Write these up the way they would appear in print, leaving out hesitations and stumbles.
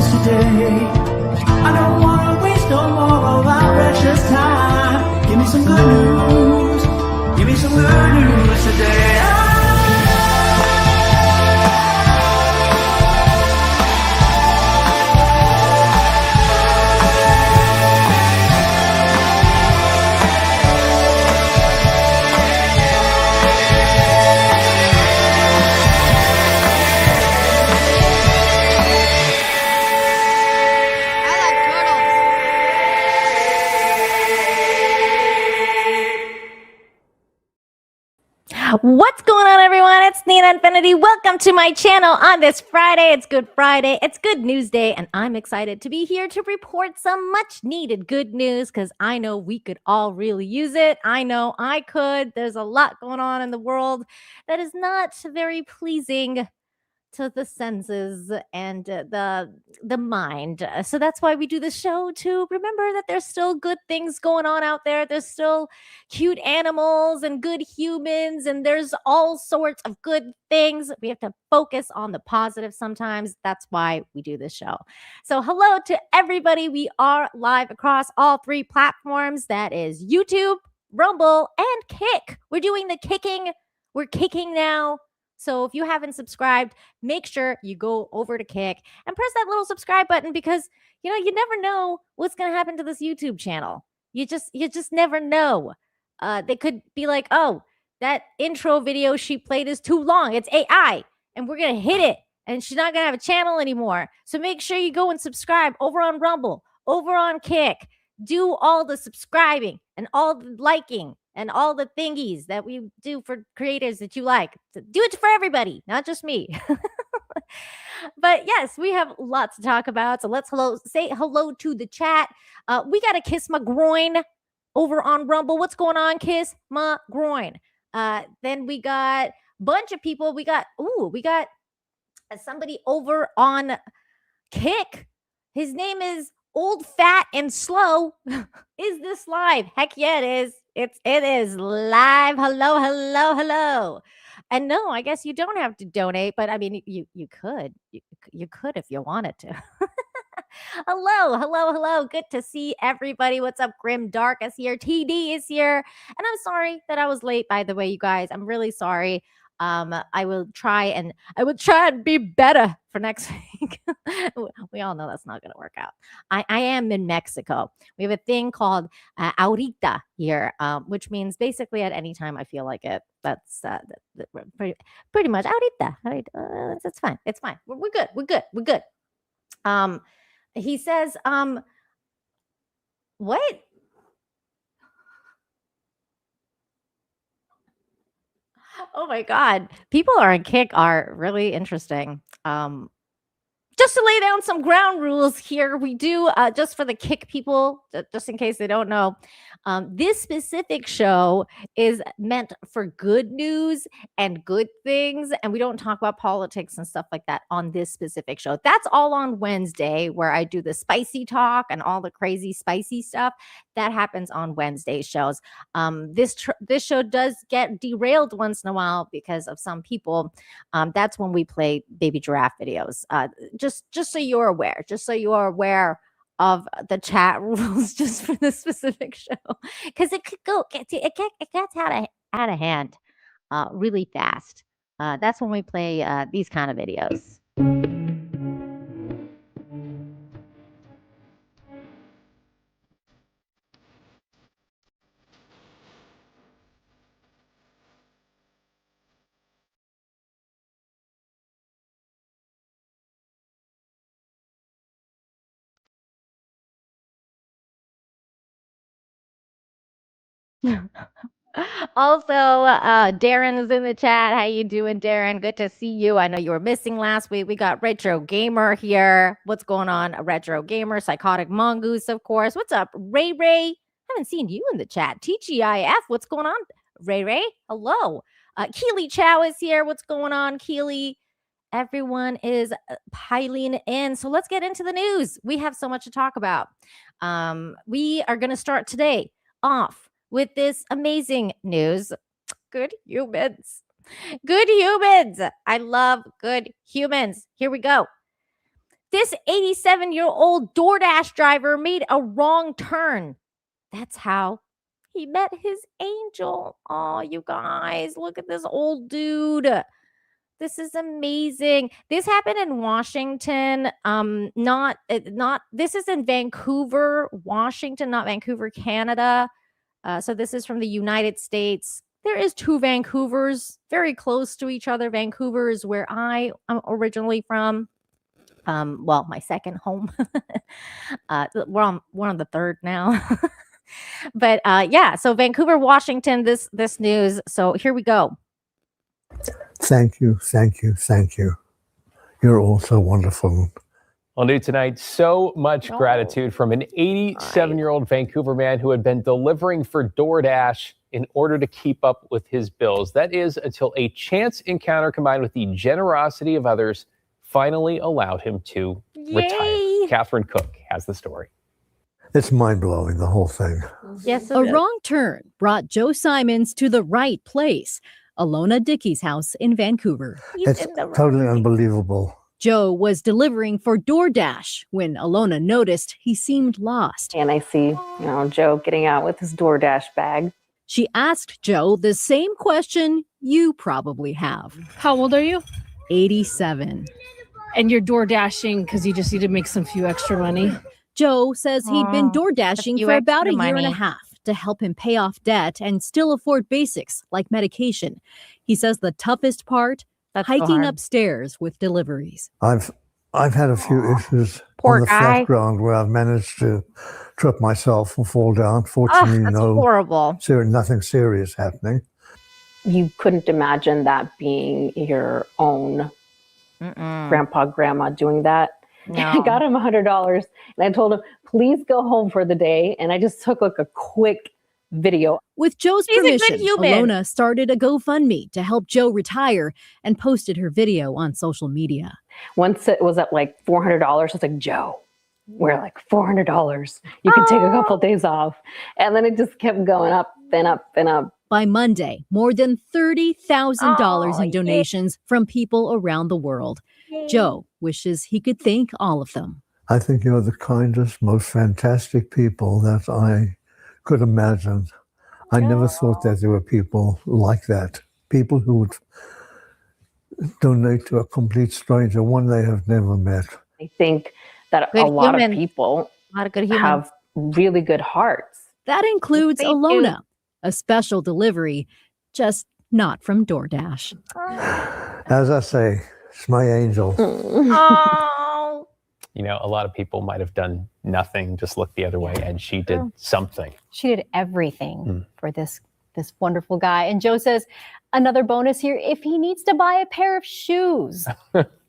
news today. I don't wanna waste no more of our precious time. Give me some good news. Give me some good news today. What's going on, everyone? It's Nina Infinity. Welcome to my channel on this Friday. It's Good Friday. It's Good News Day, and I'm excited to be here to report some much needed good news because I know we could all really use it. I know I could. There's a lot going on in the world that is not very pleasing to the senses and the mind. So that's why we do the show, to remember that there's still good things going on out there. There's still cute animals and good humans, and there's all sorts of good things. We have to focus on the positive sometimes. That's why we do this show. So hello to everybody. We are live across all three platforms. That is YouTube, Rumble, and Kick. We're doing the kicking. We're kicking now. So if you haven't subscribed, make sure you go over to Kick and press that little subscribe button, because you never know what's going to happen to this YouTube channel. You just never know. They could be like, "Oh, that intro video she played is too long. It's AI, and we're going to hit it, and she's not going to have a channel anymore." So make sure you go and subscribe over on Rumble, over on Kick. Do all the subscribing and all the liking and all the thingies that we do for creators that you like. So do it for everybody, not just me. But yes, we have lots to talk about. So let's say hello to the chat. We got to Kiss My Groin over on Rumble. What's going on, Kiss My Groin? Then we got a bunch of people. We got somebody over on Kick. His name is Old, Fat, and Slow. Is this live? Heck yeah, it is. It is live. Hello. And no, I guess you don't have to donate, but I mean, you could. You could if you wanted to. Hello. Good to see everybody. What's up? Grim Dark is here. TD is here. And I'm sorry that I was late, by the way, you guys. I'm really sorry. I will try and be better for next week. We all know that's not going to work out. I am in Mexico. We have a thing called ahorita here, which means basically at any time I feel like it. That's pretty much ahorita. It's fine. It's fine. We're good. He says, what? Oh my God. People on Kick are really interesting. Just to lay down some ground rules here, we do, just for the Kick people, just in case they don't know, this specific show is meant for good news and good things, and we don't talk about politics and stuff like that on this specific show. That's all on Wednesday, where I do the spicy talk and all the crazy spicy stuff. That happens on Wednesday shows. This show does get derailed once in a while because of some people. That's when we play baby giraffe videos. Just so you're aware of the chat rules, just for this specific show, because it gets out of hand really fast. That's when we play these kind of videos. Also, Darren is in the chat. How you doing, Darren? Good to see you. I know you were missing last week. We got Retro Gamer here. What's going on, Retro Gamer? Psychotic Mongoose, of course. What's up, Ray Ray? Haven't seen you in the chat. TGIF, what's going on, Ray Ray? Hello. Keely Chow is here. What's going on, Keely? Everyone is piling in. So let's get into the news. We have so much to talk about. We are going to start today off with this amazing news. Good humans. Good humans. I love good humans. Here we go. This 87-year-old DoorDash driver made a wrong turn. That's how he met his angel. Oh, you guys, look at this old dude. This is amazing. This happened in Washington. Not this is in Vancouver, Washington, not Vancouver, Canada. So this is from the United States. There is two Vancouvers very close to each other. Vancouver is where I am originally from. Well, my second home. We're on the third now. But yeah, so Vancouver, Washington, this news. So here we go. Thank you, thank you, thank you. You're all so wonderful. Well, new tonight, so much gratitude from an 87-year-old Vancouver man who had been delivering for DoorDash in order to keep up with his bills. That is until a chance encounter combined with the generosity of others finally allowed him to retire. Catherine Cook has the story. It's mind-blowing, the whole thing. Yes, A wrong turn brought Joe Simons to the right place, Alona Dickey's house in Vancouver. It's totally unbelievable. Joe was delivering for DoorDash when Alona noticed he seemed lost. And I see, Joe getting out with his DoorDash bag. She asked Joe the same question you probably have. How old are you? 87. And you're door dashing because you just need to make some few extra money. Joe says he'd been door dashing for about a year and a money. half to help him pay off debt and still afford basics like medication. He says the toughest part, That's so hiking hard. upstairs with deliveries. I've had a few issues Poor on the guy. flat ground where I've managed to trip myself and fall down. Oh, Fortunately, that's horrible. nothing serious happening. You couldn't imagine that being your own grandpa, grandma doing that. No. I got him $100 and I told him, please go home for the day. And I just took like a quick video. With Joe's She's a good permission, human. Alona started a GoFundMe to help Joe retire and posted her video on social media. Once it was at like $400, I was like, Joe, we're like $400. You can take a couple days off. And then it just kept going up and up and up. By Monday, more than $30,000 Oh, in donations from people around the world. Joe wishes he could thank all of them. I think you're the kindest, most fantastic people that I could imagine. I never thought that there were people like that. People who would donate to a complete stranger, one they have never met. I think that Good a lot human. of people A lot of good humans. have really good hearts. That includes They do. Alona, a special delivery, just not from DoorDash. As I say, it's my angel. Oh, A lot of people might have done nothing, just looked the other way, and she did something. She did everything for this wonderful guy. And Joe says, another bonus here, if he needs to buy a pair of shoes,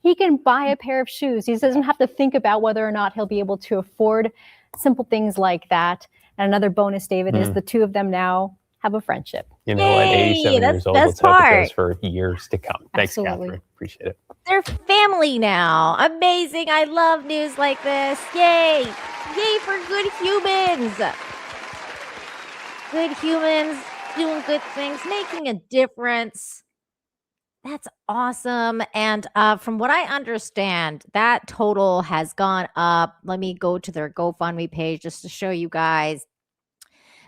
he can buy a pair of shoes. He doesn't have to think about whether or not he'll be able to afford simple things like that. And another bonus, David, is the two of them now have a friendship. At Yay, 87 that's years old, the let's hope it part. goes for years to come. Thanks, Absolutely. Catherine. Appreciate it. they're family now. Amazing. I love news like this. Yay. Yay for good humans. Good humans doing good things, making a difference. That's awesome. And from what I understand, that total has gone up. Let me go to their GoFundMe page just to show you guys.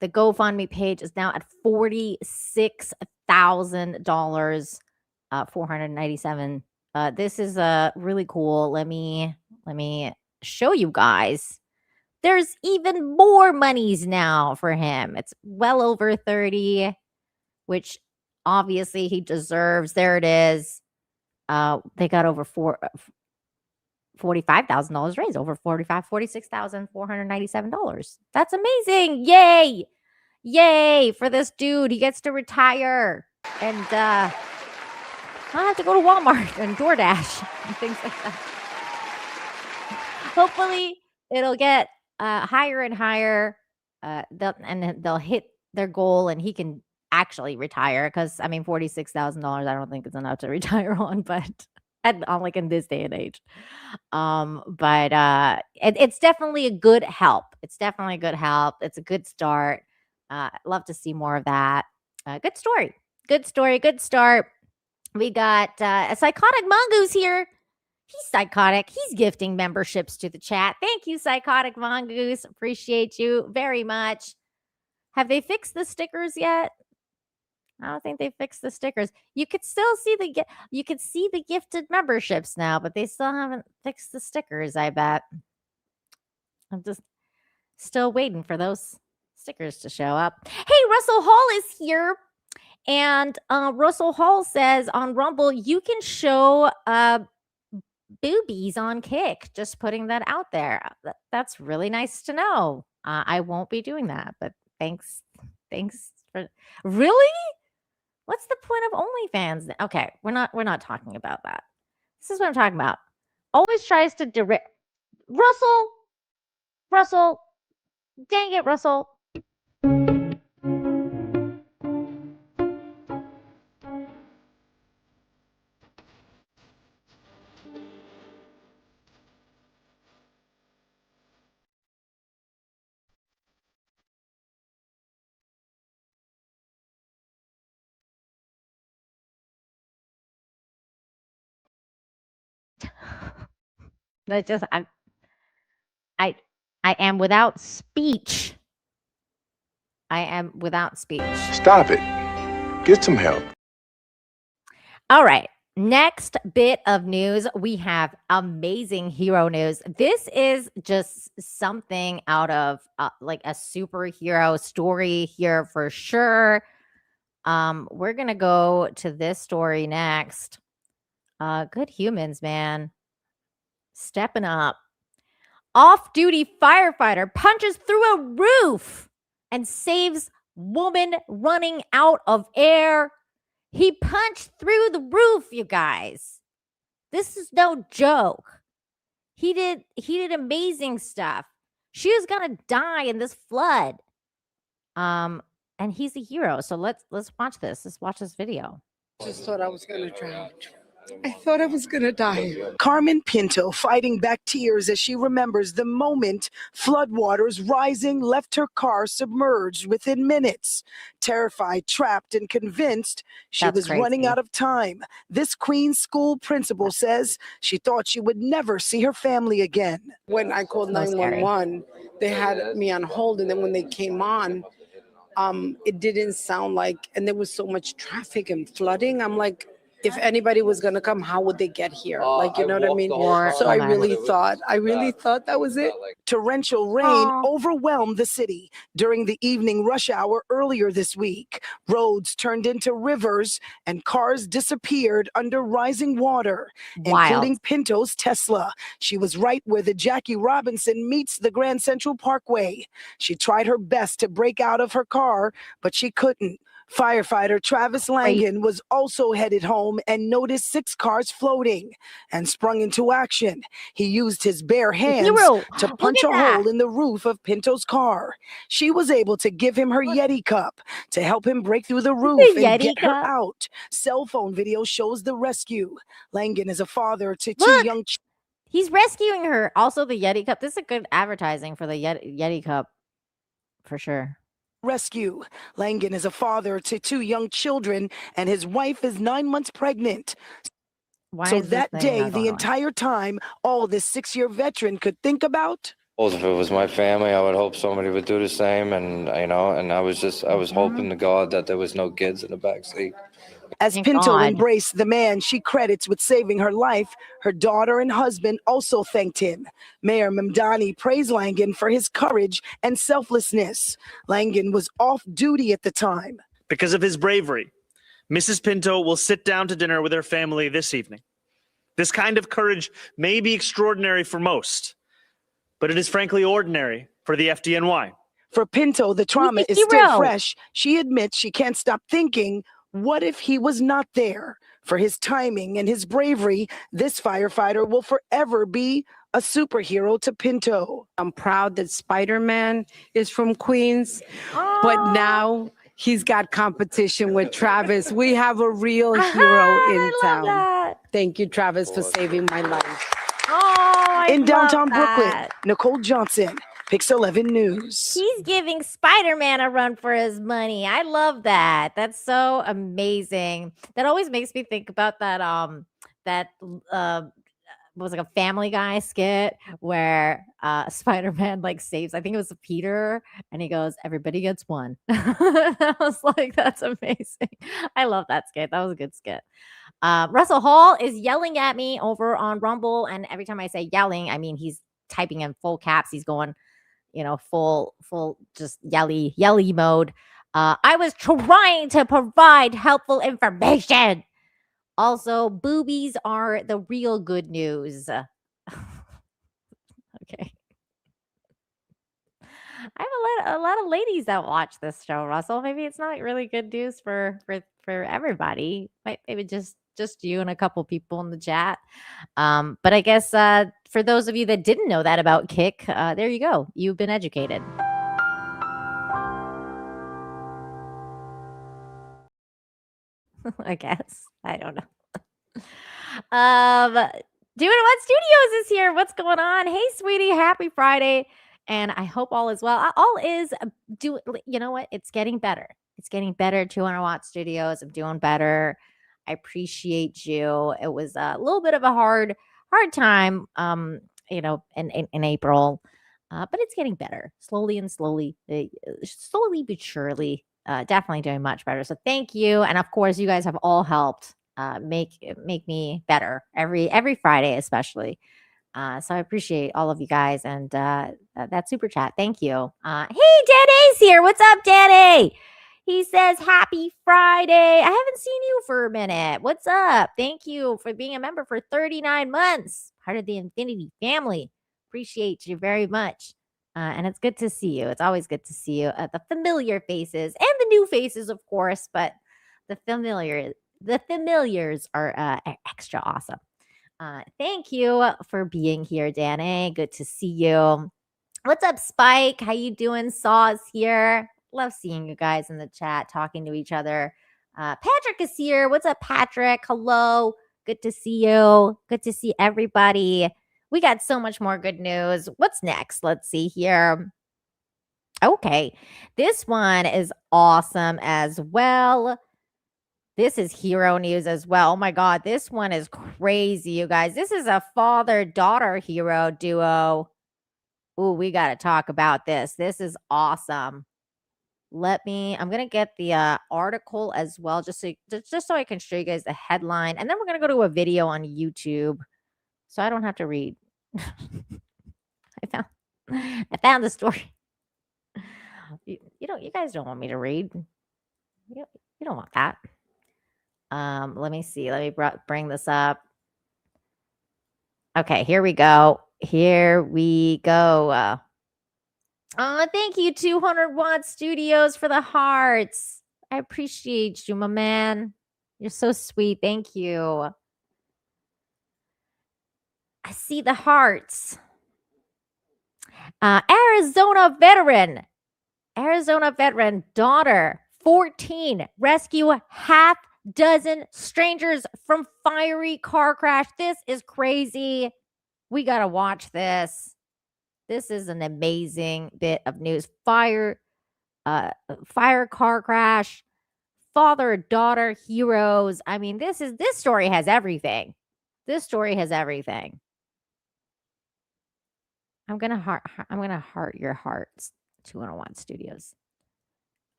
The GoFundMe page is now at $46,000, 497. This is really cool. Let me show you guys. There's even more monies now for him. It's well over 30, which obviously he deserves. There it is. They got over $45,000 raised, over $46,497. That's amazing. Yay. Yay for this dude. He gets to retire and not have to go to Walmart and DoorDash and things like that. Hopefully it'll get higher and higher, and they'll hit their goal and he can actually retire, because I mean $46,000 I don't think is enough to retire on, but like in this day and age. But it's definitely a good help. It's definitely a good help. It's a good start. I'd love to see more of that. Good story. Good story. Good start. We got a psychotic mongoose here. He's psychotic. He's gifting memberships to the chat. Thank you, Psychotic Mongoose. Appreciate you very much. Have they fixed the stickers yet? I don't think they fixed the stickers. You could still see the gifted memberships now, but they still haven't fixed the stickers, I bet. I'm just still waiting for those stickers to show up. Hey, Russell Hall is here. And Russell Hall says on Rumble, you can show boobies on Kick. Just putting that out there. That's really nice to know. I won't be doing that, but thanks for really. What's the point of OnlyFans? Okay, we're not talking about that. This is what I'm talking about. Always tries to direct Russell. Dang it, Russell. That's just I am without speech. I am without speech. Stop it. Get some help. All right. Next bit of news, we have amazing hero news. This is just something out of like a superhero story here for sure. We're going to go to this story next. Good humans, man. Stepping up. Off-duty firefighter punches through a roof and saves woman running out of air. He punched through the roof, you guys. This is no joke. He did amazing stuff. She was gonna die in this flood. And he's a hero. So let's watch this. Let's watch this video. Just thought I was gonna drown. I thought I was gonna die. Carmen Pinto fighting back tears as she remembers the moment floodwaters rising left her car submerged within minutes. Terrified, trapped, and convinced she was running out of time, this Queens school principal says she thought she would never see her family again. When I called 911, they had me on hold, and then when they came on, it didn't sound like, and there was so much traffic and flooding. I'm like, if anybody was going to come, how would they get here? Like, you know what I mean? So I really thought that was it. Torrential rain overwhelmed the city during the evening rush hour earlier this week. Roads turned into rivers and cars disappeared under rising water, including Pinto's Tesla. She was right where the Jackie Robinson meets the Grand Central Parkway. She tried her best to break out of her car, but she couldn't. Firefighter Travis Langan was also headed home and noticed 6 cars floating and sprung into action. He used his bare hands to punch a hole in the roof of Pinto's car. She was able to give him her Yeti cup to help him break through the roof and get her out. Cell phone video shows the rescue. Langan is a father to 2 young children. He's rescuing her. Also, the Yeti cup. This is a good advertising for the Yeti cup, for sure. Rescue. Langan is a father to 2 young children, and his wife is 9 months pregnant. So that day, the entire time, all this 6-year veteran could think about. If it was my family, I would hope somebody would do the same, and I was hoping to God that there was no kids in the back seat. As Pinto embraced the man she credits with saving her life, her daughter and husband also thanked him. Mayor Mamdani praised Langan for his courage and selflessness. Langan was off duty at the time. Because of his bravery, Mrs. Pinto will sit down to dinner with her family this evening. This kind of courage may be extraordinary for most, but it is frankly ordinary for the FDNY. For Pinto, the trauma is still fresh. She admits she can't stop thinking, what if he was not there? For his timing and his bravery, this firefighter will forever be a superhero to Pinto. I'm proud that Spider-Man is from Queens, but now he's got competition with Travis. We have a real hero in town. Thank you, Travis, for saving my life. In downtown Brooklyn, Nicole Johnson, Pix 11 News. He's giving Spider-Man a run for his money. I love that. That's so amazing. That always makes me think about that was like a Family Guy skit where Spider-Man like saves, I think it was Peter, and he goes, "Everybody gets one." I was like, that's amazing. I love that skit. That was a good skit. Russell Hall is yelling at me over on Rumble, and every time I say yelling, I mean he's typing in full caps. He's going, full just yelly mode. I was trying to provide helpful information. Also, boobies are the real good news. Okay. I have a lot of ladies that watch this show, Russell. Maybe it's not really good news for everybody. Maybe just you and a couple people in the chat. But I guess for those of you that didn't know that about Kick, there you go. You've been educated. I guess. I don't know. Doing What Studios is here. What's going on? Hey, sweetie. Happy Friday. And I hope all is well. All is you know what? It's getting better. It's getting better. 200 Watt Studios. I'm doing better. I appreciate you. It was a little bit of a hard time, in April. But it's getting better. Slowly but surely. Definitely doing much better. So thank you. And of course, you guys have all helped make me better every Friday, especially. So I appreciate all of you guys and that super chat. Thank you. Hey, Danny's here. What's up, Danny? He says, happy Friday. I haven't seen you for a minute. What's up? Thank you for being a member for 39 months. Part of the Infinity family. Appreciate you very much. And it's good to see you. It's always good to see you. The familiar faces and the new faces, of course, but the familiars are extra awesome. Thank you for being here, Danny. Good to see you. What's up, Spike? How you doing? Saw's here. Love seeing you guys in the chat, talking to each other. Patrick is here. What's up, Patrick? Hello. Good to see you. Good to see everybody. We got so much more good news. What's next? Let's see here. Okay. This one is awesome as well. This is hero news as well. Oh my God. This one is crazy, you guys. This is a father-daughter hero duo. Ooh, we got to talk about this. This is awesome. I'm going to get the article as well, just so I can show you guys the headline. And then we're going to go to a video on YouTube so I don't have to read. I found the story. You guys don't want me to read. You don't want that. Let me see. Let me bring this up. Okay, here we go. Thank you, 200 Watt Studios, for the hearts. I appreciate you, my man. You're so sweet. Thank you. I see the hearts. Arizona veteran, daughter, 14, rescue half dozen strangers from fiery car crash. This is crazy. We got to watch this. This is an amazing bit of news. Fire car crash, father-daughter heroes. I mean, this story has everything. This story has everything. I'm gonna heart your hearts. 200 Watt Studios.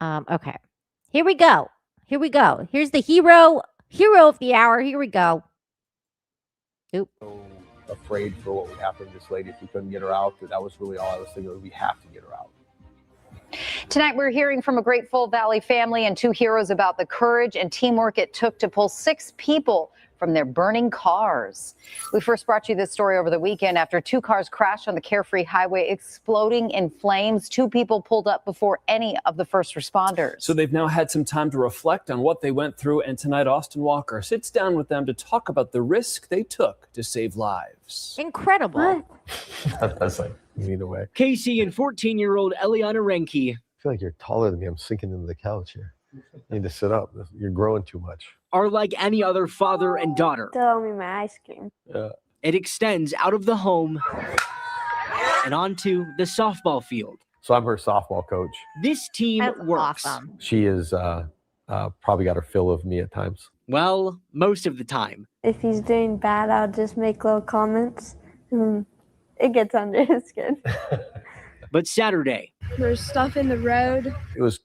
Okay, here we go. Here's the hero of the hour. Here we go. Oop. So afraid for what would happen to this lady if we couldn't get her out. That was really all I was thinking. We have to get her out. Tonight, we're hearing from a Grateful Valley family and two heroes about the courage and teamwork it took to pull 6 people from their burning cars. We first brought you this story over the weekend after 2 cars crashed on the Carefree Highway, exploding in flames. 2 people pulled up before any of the first responders. So they've now had some time to reflect on what they went through, and tonight Austin Walker sits down with them to talk about the risk they took to save lives. Incredible. That's like either way. Casey and 14-year-old Eliana Renke. I feel like you're taller than me. I'm sinking into the couch here. You need to sit up. You're growing too much. Are like any other father and daughter. Throw me my ice cream. Yeah. It extends out of the home and onto the softball field. So I'm her softball coach. This team That's works. awesome. She is probably got her fill of me at times. Well, most of the time. If he's doing bad, I'll just make little comments. It gets under his skin. But Saturday, There's stuff in the road. It was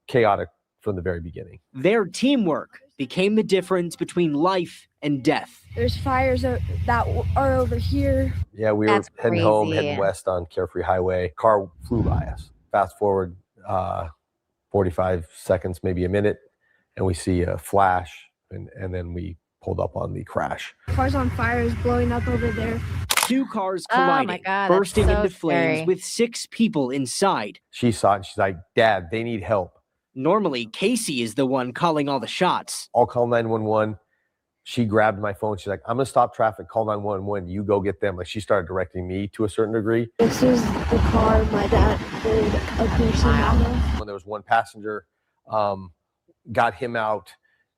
chaotic from the very beginning. their teamwork became the difference between life and death. There's fires that are over here. Yeah, we were heading home, heading west on Carefree Highway. Car flew by us. Fast forward 45 seconds, maybe a minute, and we see a flash, and then we pulled up on the crash. Cars on fire is blowing up over there. 2 cars Oh my colliding, God, that's bursting so into flames scary. with 6 people inside. She saw it, and she's like, Dad, they need help. Normally, Casey is the one calling all the shots. I'll call 911. She grabbed my phone. She's like, I'm going to stop traffic, call 911. You go get them. Like, she started directing me to a certain degree. This is the car my dad pulled a person out of. When there was one passenger, got him out,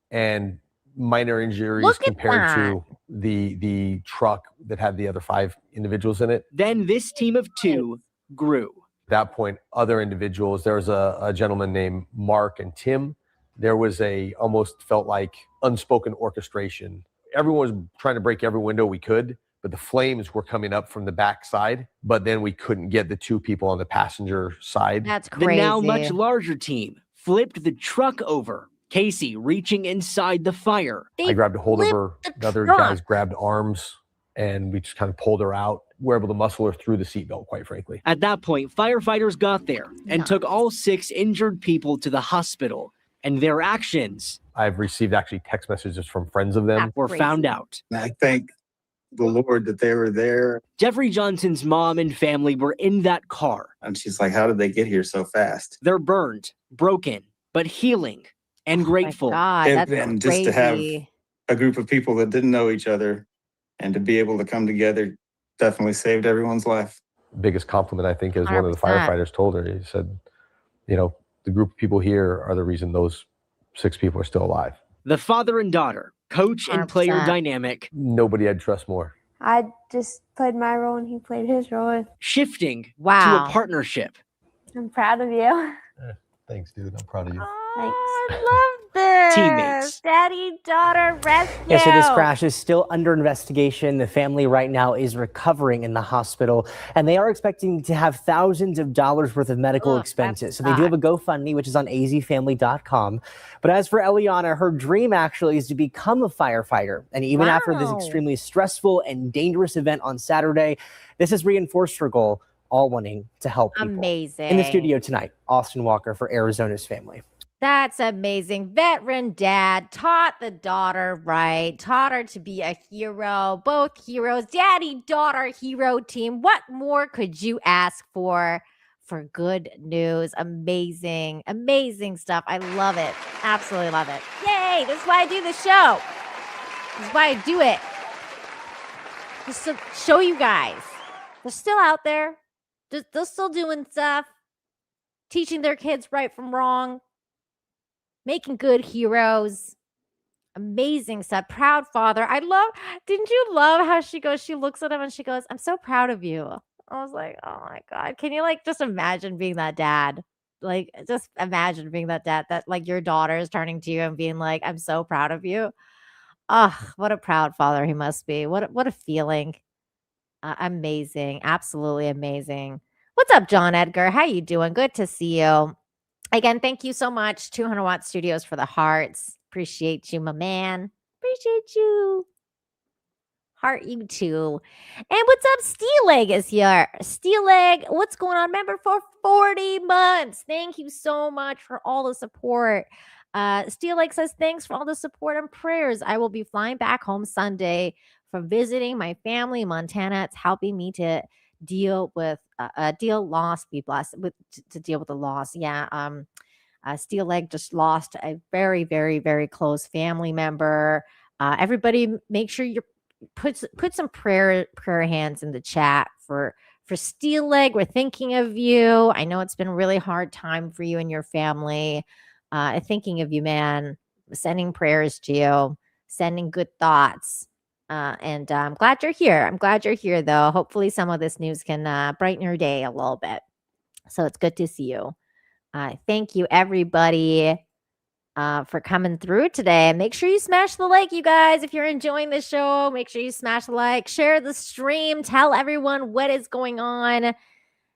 and minor injuries Look at compared to the truck that had the other 5 individuals in it. Then this team of 2 grew. At that point, other individuals, there was a gentleman named Mark and Tim. There was almost felt like unspoken orchestration. Everyone was trying to break every window we could, but the flames were coming up from the back side, but then we couldn't get the 2 people on the passenger side. That's The now much larger team flipped the truck over, Casey reaching inside the fire. I grabbed a hold of her. The other guys grabbed arms, and we just kind of pulled her out. We were able to muscle her through the seatbelt, quite frankly. At that point, firefighters got there and took all 6 injured people to the hospital. And their actions I've received actually text messages from friends of them. were found out. I thank the Lord that they were there. Jeffrey Johnson's mom and family were in that car. And she's like, how did they get here so fast? They're burned, broken, but healing and grateful. And just to have a group of people that didn't know each other and to be able to come together definitely saved everyone's life. Biggest compliment, I think, is one of the 100%. firefighters told her. He said, the group of people here are the reason those 6 people are still alive. The father and daughter, coach and player 100%. dynamic, Nobody I'd trust more. I just played my role and he played his role. shifting to Wow. a partnership. I'm proud of you. Thanks, dude. I'm proud of you. Thanks. I love this. Teammates. Daddy, daughter, rescue. Yeah, so this crash is still under investigation. The family right now is recovering in the hospital, and they are expecting to have thousands of dollars worth of medical expenses. So they do have a GoFundMe, which is on azfamily.com. But as for Eliana, her dream actually is to become a firefighter. And even after this extremely stressful and dangerous event on Saturday, this has reinforced her goal, all wanting to help people. Amazing. In the studio tonight, Austin Walker for Arizona's Family. That's amazing. Veteran dad taught the daughter right, taught her to be a hero, both heroes, daddy, daughter, hero team. What more could you ask for good news? Amazing, amazing stuff. I love it. Absolutely love it. Yay. This is why I do the show. This is why I do it. Just to show you guys. They're still out there. They're still doing stuff. Teaching their kids right from wrong. Making good heroes. Amazing stuff. Proud father. Didn't you love how she looks at him and she goes, I'm so proud of you. I was like, oh my God. Can you just imagine being that dad? Just imagine being that dad that your daughter is turning to you and being like, I'm so proud of you. Oh, what a proud father he must be. What a feeling. Amazing. Absolutely amazing. What's up, John Edgar? How you doing? Good to see you. Again, thank you so much, 200 Watt Studios, for the hearts. Appreciate you, my man. Appreciate you. Heart you too. And what's up? Steel Leg is here. Steel Leg, what's going on? Member for 40 months. Thank you so much for all the support. Steel Leg says, thanks for all the support and prayers. I will be flying back home Sunday from visiting my family in Montana. It's helping me to deal with be blessed to deal with the loss. Yeah. Steel Leg just lost a very, very, very close family member. Everybody make sure you put some prayer hands in the chat for Steel Leg. We're thinking of you. I know it's been a really hard time for you and your family. Thinking of you, man. Sending prayers to you, sending good thoughts. And I'm glad you're here. I'm glad you're here, though. Hopefully some of this news can brighten your day a little bit. So it's good to see you. Thank you, everybody. for coming through today. Make sure you smash the like, you guys. If you're enjoying the show, make sure you smash the like, share the stream, tell everyone what is going on.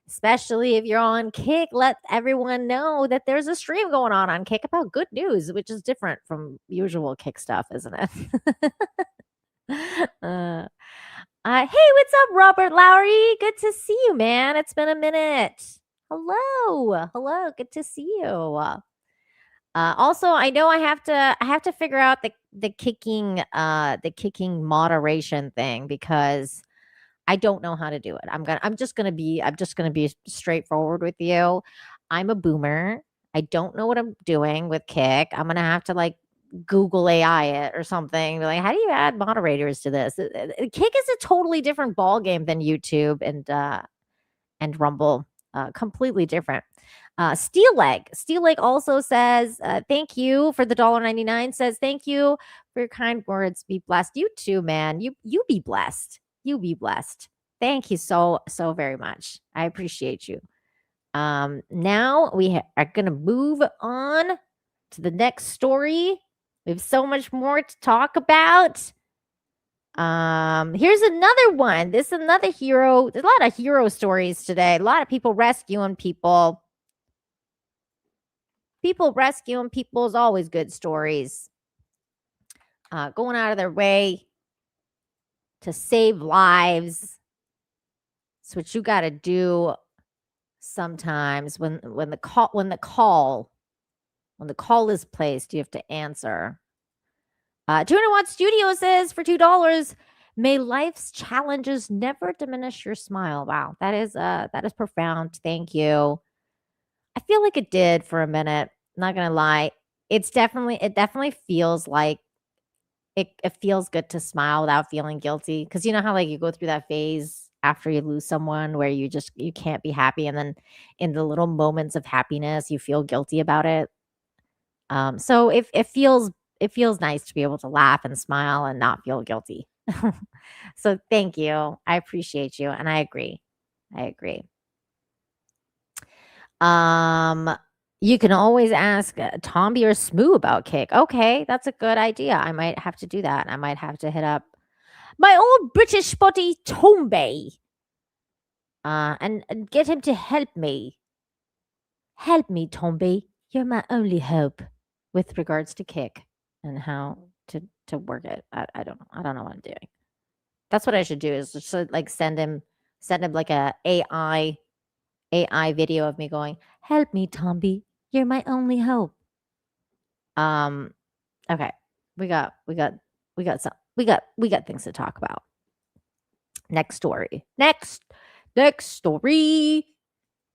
Especially if you're on Kick, let everyone know that there's a stream going on Kick about good news, which is different from usual Kick stuff, isn't it? Hey, what's up, Robert Lowry? Good to see you, man. It's been a minute. Hello, good to see you. Also, I know I have to figure out the kicking moderation thing because I don't know how to do it. I'm just gonna be straightforward with you. I'm a boomer. I don't know what I'm doing with Kick. I'm gonna have to like Google AI it or something. Be like, how do you add moderators to this? Kick is a totally different ball game than YouTube and Rumble. Completely different. Steel Leg also says, thank you for the $1.99. Says, thank you for your kind words. Be blessed. You too, man. You be blessed. You be blessed. Thank you so very much. I appreciate you. Now we are gonna move on to the next story. We have so much more to talk about. Here's another one. This is another hero. There's a lot of hero stories today. A lot of people rescuing people. People rescuing people is always good stories. Going out of their way to save lives. It's what you got to do sometimes when the call is placed. You have to answer. 200 Watt Studio says for $2, may life's challenges never diminish your smile. Wow, that is profound. Thank you. I feel like it did for a minute. Not gonna lie. It definitely feels like it feels good to smile without feeling guilty. Because you know how like you go through that phase after you lose someone where you can't be happy, and then in the little moments of happiness you feel guilty about it. So it feels nice to be able to laugh and smile and not feel guilty. So thank you. I appreciate you, and I agree. You can always ask Tomby or Smoo about Kick. Okay, that's a good idea. I might have to do that. I might have to hit up my old British buddy Tomby and get him to help me. Help me, Tomby. You're my only hope with regards to Kick and how to work it. I don't know. I don't know what I'm doing. That's what I should do is just like send him like a AI video of me going, help me, Tomby. You're my only hope. Okay. We got things to talk about. Next story. Next story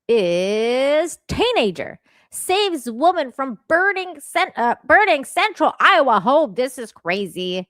is teenager saves woman from burning central Iowa home. This is crazy.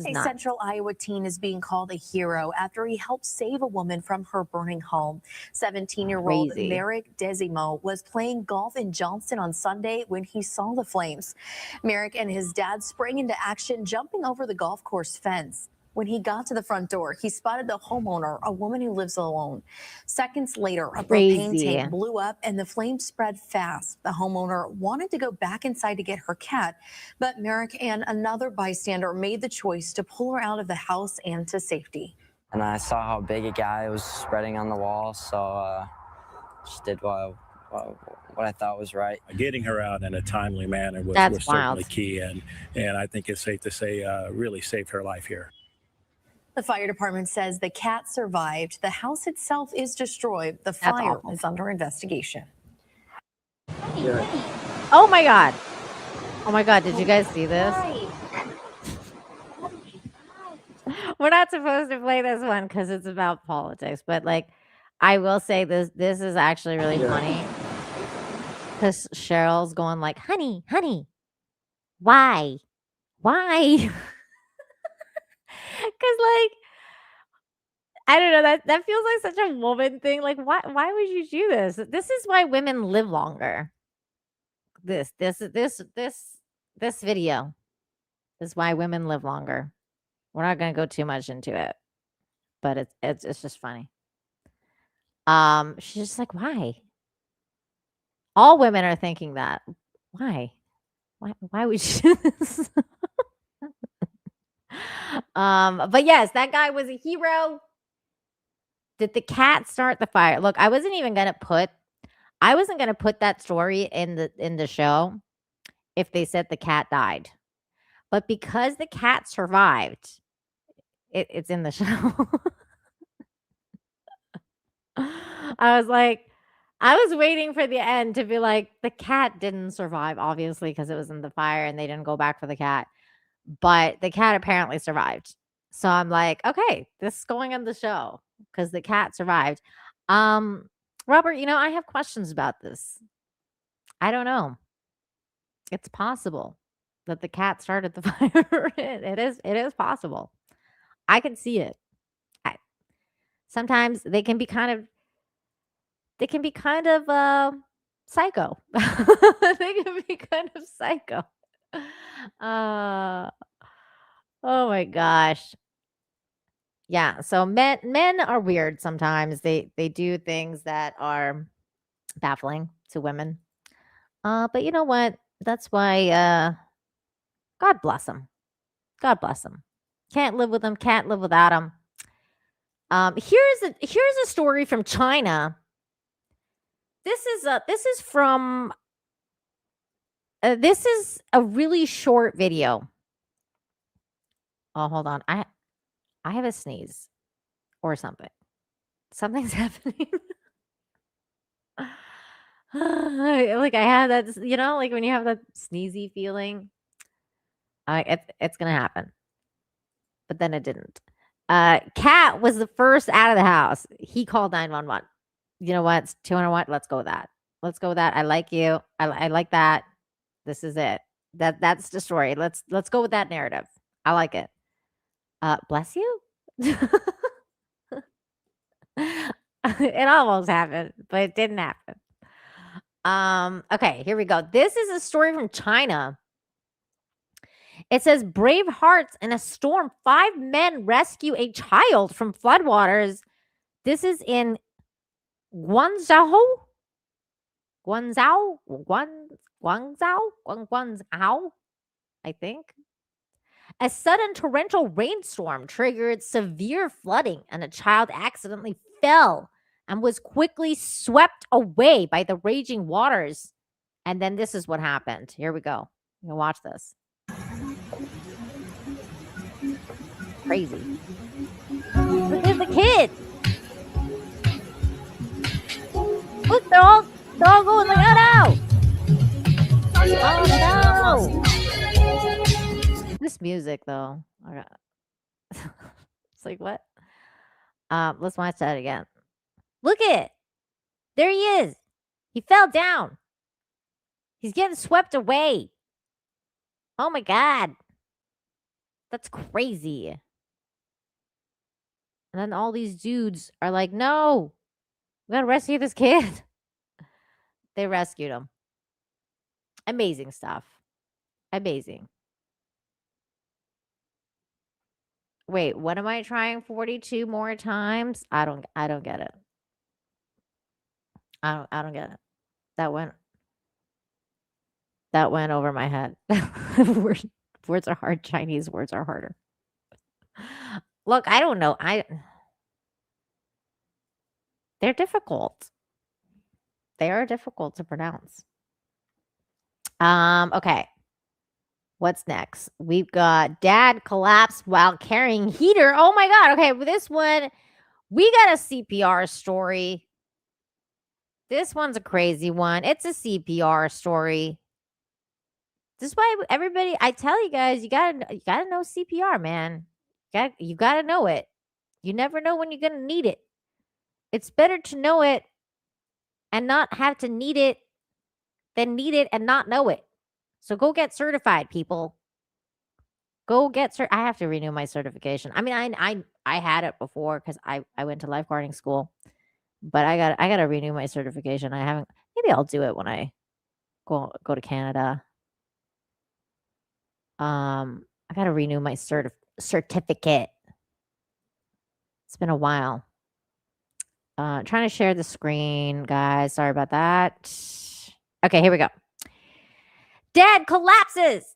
A central Iowa teen is being called a hero after he helped save a woman from her burning home. 17-year-old Merrick Desimo was playing golf in Johnston on Sunday when he saw the flames. Merrick and his dad sprang into action, jumping over the golf course fence. When he got to the front door, he spotted the homeowner, a woman who lives alone. Seconds later, a propane tank blew up and the flames spread fast. The homeowner wanted to go back inside to get her cat, but Merrick and another bystander made the choice to pull her out of the house and to safety. And I saw how big a guy was spreading on the wall, so just did what I thought was right. Getting her out in a timely manner was certainly key, and I think it's safe to say really saved her life here. The fire department says the cat survived. The house itself is destroyed. The fire is under investigation. Oh my God. Oh my God. Did you guys see this? We're not supposed to play this one because it's about politics, but like I will say this is actually really funny. Because Cheryl's going like, honey, why? Because like I don't know, that feels like such a woman thing. Like why would you do this? This is why women live longer. This video is why women live longer. We're not going to go too much into it, but it's just funny. She's just like, why? All women are thinking that. Why? Why would you do this? But yes, that guy was a hero. Did the cat start the fire? Look, I wasn't gonna put that story in the show if they said the cat died. But because the cat survived, it's in the show. I was waiting for the end to be like, the cat didn't survive, obviously, because it was in the fire and they didn't go back for the cat. But the cat apparently survived. So I'm like, okay, this is going on the show because the cat survived. Robert, I have questions about this. I don't know. It's possible that the cat started the fire. It is possible. I can see it. Sometimes they can be kind of psycho. They can be kind of psycho. Oh my gosh. Yeah, so men are weird sometimes. They do things that are baffling to women. But you know what? That's why God bless them. God bless them. Can't live with them, can't live without them. Here's a story from China. This is a really short video. Oh, hold on. I have a sneeze or something. Something's happening. Like I have that, like when you have that sneezy feeling. It's gonna happen. But then it didn't. Cat was the first out of the house. He called 911. You know what? 201. Let's go with that. Let's go with that. I like you. I like that. This is it. That's the story. Let's go with that narrative. I like it. Bless you. It almost happened, but it didn't happen. Okay, here we go. This is a story from China. It says brave hearts in a storm. 5 men rescue a child from floodwaters. This is in Guangzhou, I think. A sudden torrential rainstorm triggered severe flooding, and a child accidentally fell and was quickly swept away by the raging waters. And then this is what happened. Here we go. You can watch this. Crazy. Look, there's the kid. Look, they're all going like, oh no! Oh no! This music though. It's like what? Let's watch that again. Look at it. There he is. He fell down. He's getting swept away. Oh my God. That's crazy. And then all these dudes are like, no, we gotta rescue this kid. They rescued him. Amazing stuff. Amazing. Wait, what am I trying 42 more times? I don't get it. I don't get it. That went over my head. Words are hard. Chinese words are harder. Look, I don't know. They're difficult. They are difficult to pronounce. Okay. What's next? We've got dad collapsed while carrying heater. Oh my God. Okay, with this one, we got a CPR story. This one's a crazy one. It's a CPR story. This is why everybody, I tell you guys, you gotta know CPR, man. You gotta know it. You never know when you're gonna need it. It's better to know it and not have to need it than need it and not know it. So go get certified, people. Go get I have to renew my certification. I mean, I had it before because I went to lifeguarding school, but I got to renew my certification. I haven't. Maybe I'll do it when I go to Canada. I got to renew my certificate. It's been a while. Trying to share the screen, guys. Sorry about that. Okay, here we go. Dad collapsed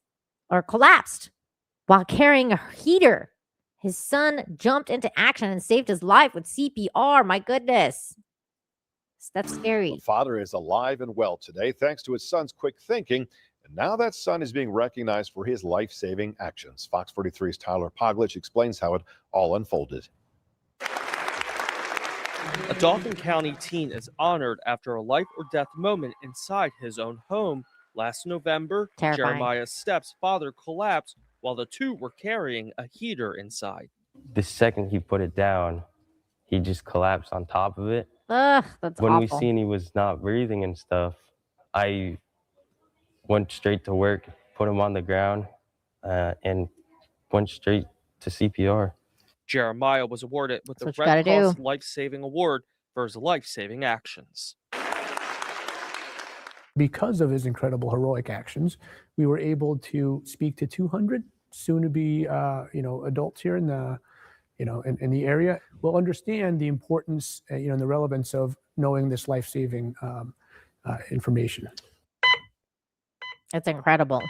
while carrying a heater. His son jumped into action and saved his life with CPR. My goodness. That's scary. The father is alive and well today thanks to his son's quick thinking. And now that son is being recognized for his life-saving actions. Fox 43's Tyler Poglich explains how it all unfolded. A Dauphin County teen is honored after a life or death moment inside his own home. Last November, Terrifying. Jeremiah's stepfather collapsed while the two were carrying a heater inside. The second he put it down, he just collapsed on top of it. Ugh, that's when awful. we seen he was not breathing and stuff, I went straight to work, put him on the ground, and went straight to CPR. Jeremiah was awarded with the That's what you Red gotta Cross do. Life-Saving Award for his life-saving actions. Because of his incredible heroic actions, we were able to speak to 200 soon-to-be, adults here in the, in the area. Will understand the importance, and the relevance of knowing this life-saving information. It's incredible.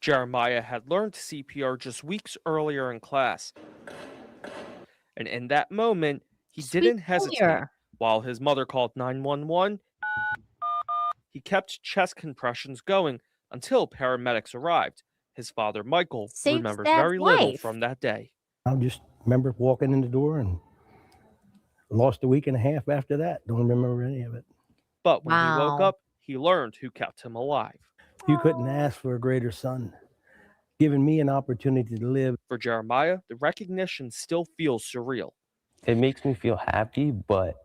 Jeremiah had learned CPR just weeks earlier in class. And in that moment, he didn't hesitate. failure. While his mother called 911, he kept chest compressions going until paramedics arrived. His father, Michael, Saves remembers Dad's very little life. from that day. I just remember walking in the door and lost a week and a half after that. Don't remember any of it. But when he woke Wow. up, he learned who kept him alive. You couldn't ask for a greater son, giving me an opportunity to live. For Jeremiah, the recognition still feels surreal. It makes me feel happy, but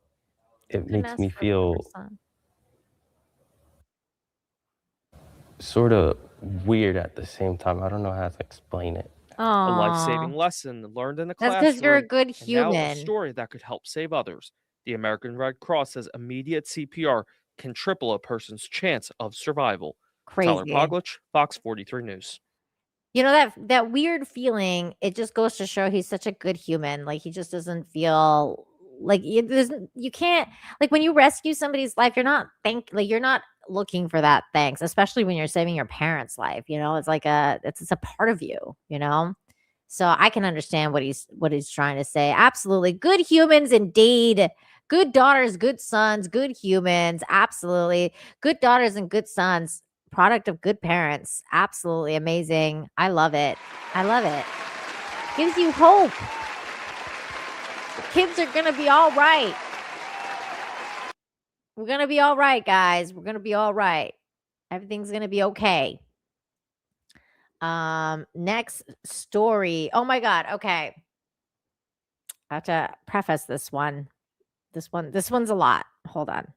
it makes me feel sort of weird at the same time. I don't know how to explain it. A life-saving lesson learned in the That's classroom. 'cause you're a good and now a human. story that could help save others. The American Red Cross says immediate CPR can triple a person's chance of survival. Tyler Crazy. Poglich, Fox 43 News. You know, that weird feeling, it just goes to show he's such a good human. Like, he just doesn't feel like you can't, like, when you rescue somebody's life, you're not you're not looking for that thanks, especially when you're saving your parents' life. It's like it's a part of you, So I can understand what he's trying to say. Absolutely. Good humans indeed. Good daughters, good sons, good humans. Absolutely. Good daughters and good sons. Product of good parents. Absolutely amazing. I love it. I love it. Gives you hope. The kids are going to be all right. We're going to be all right, guys. We're going to be all right. Everything's going to be okay. Next story. Oh my God. Okay. I have to preface this one. This one's a lot. Hold on.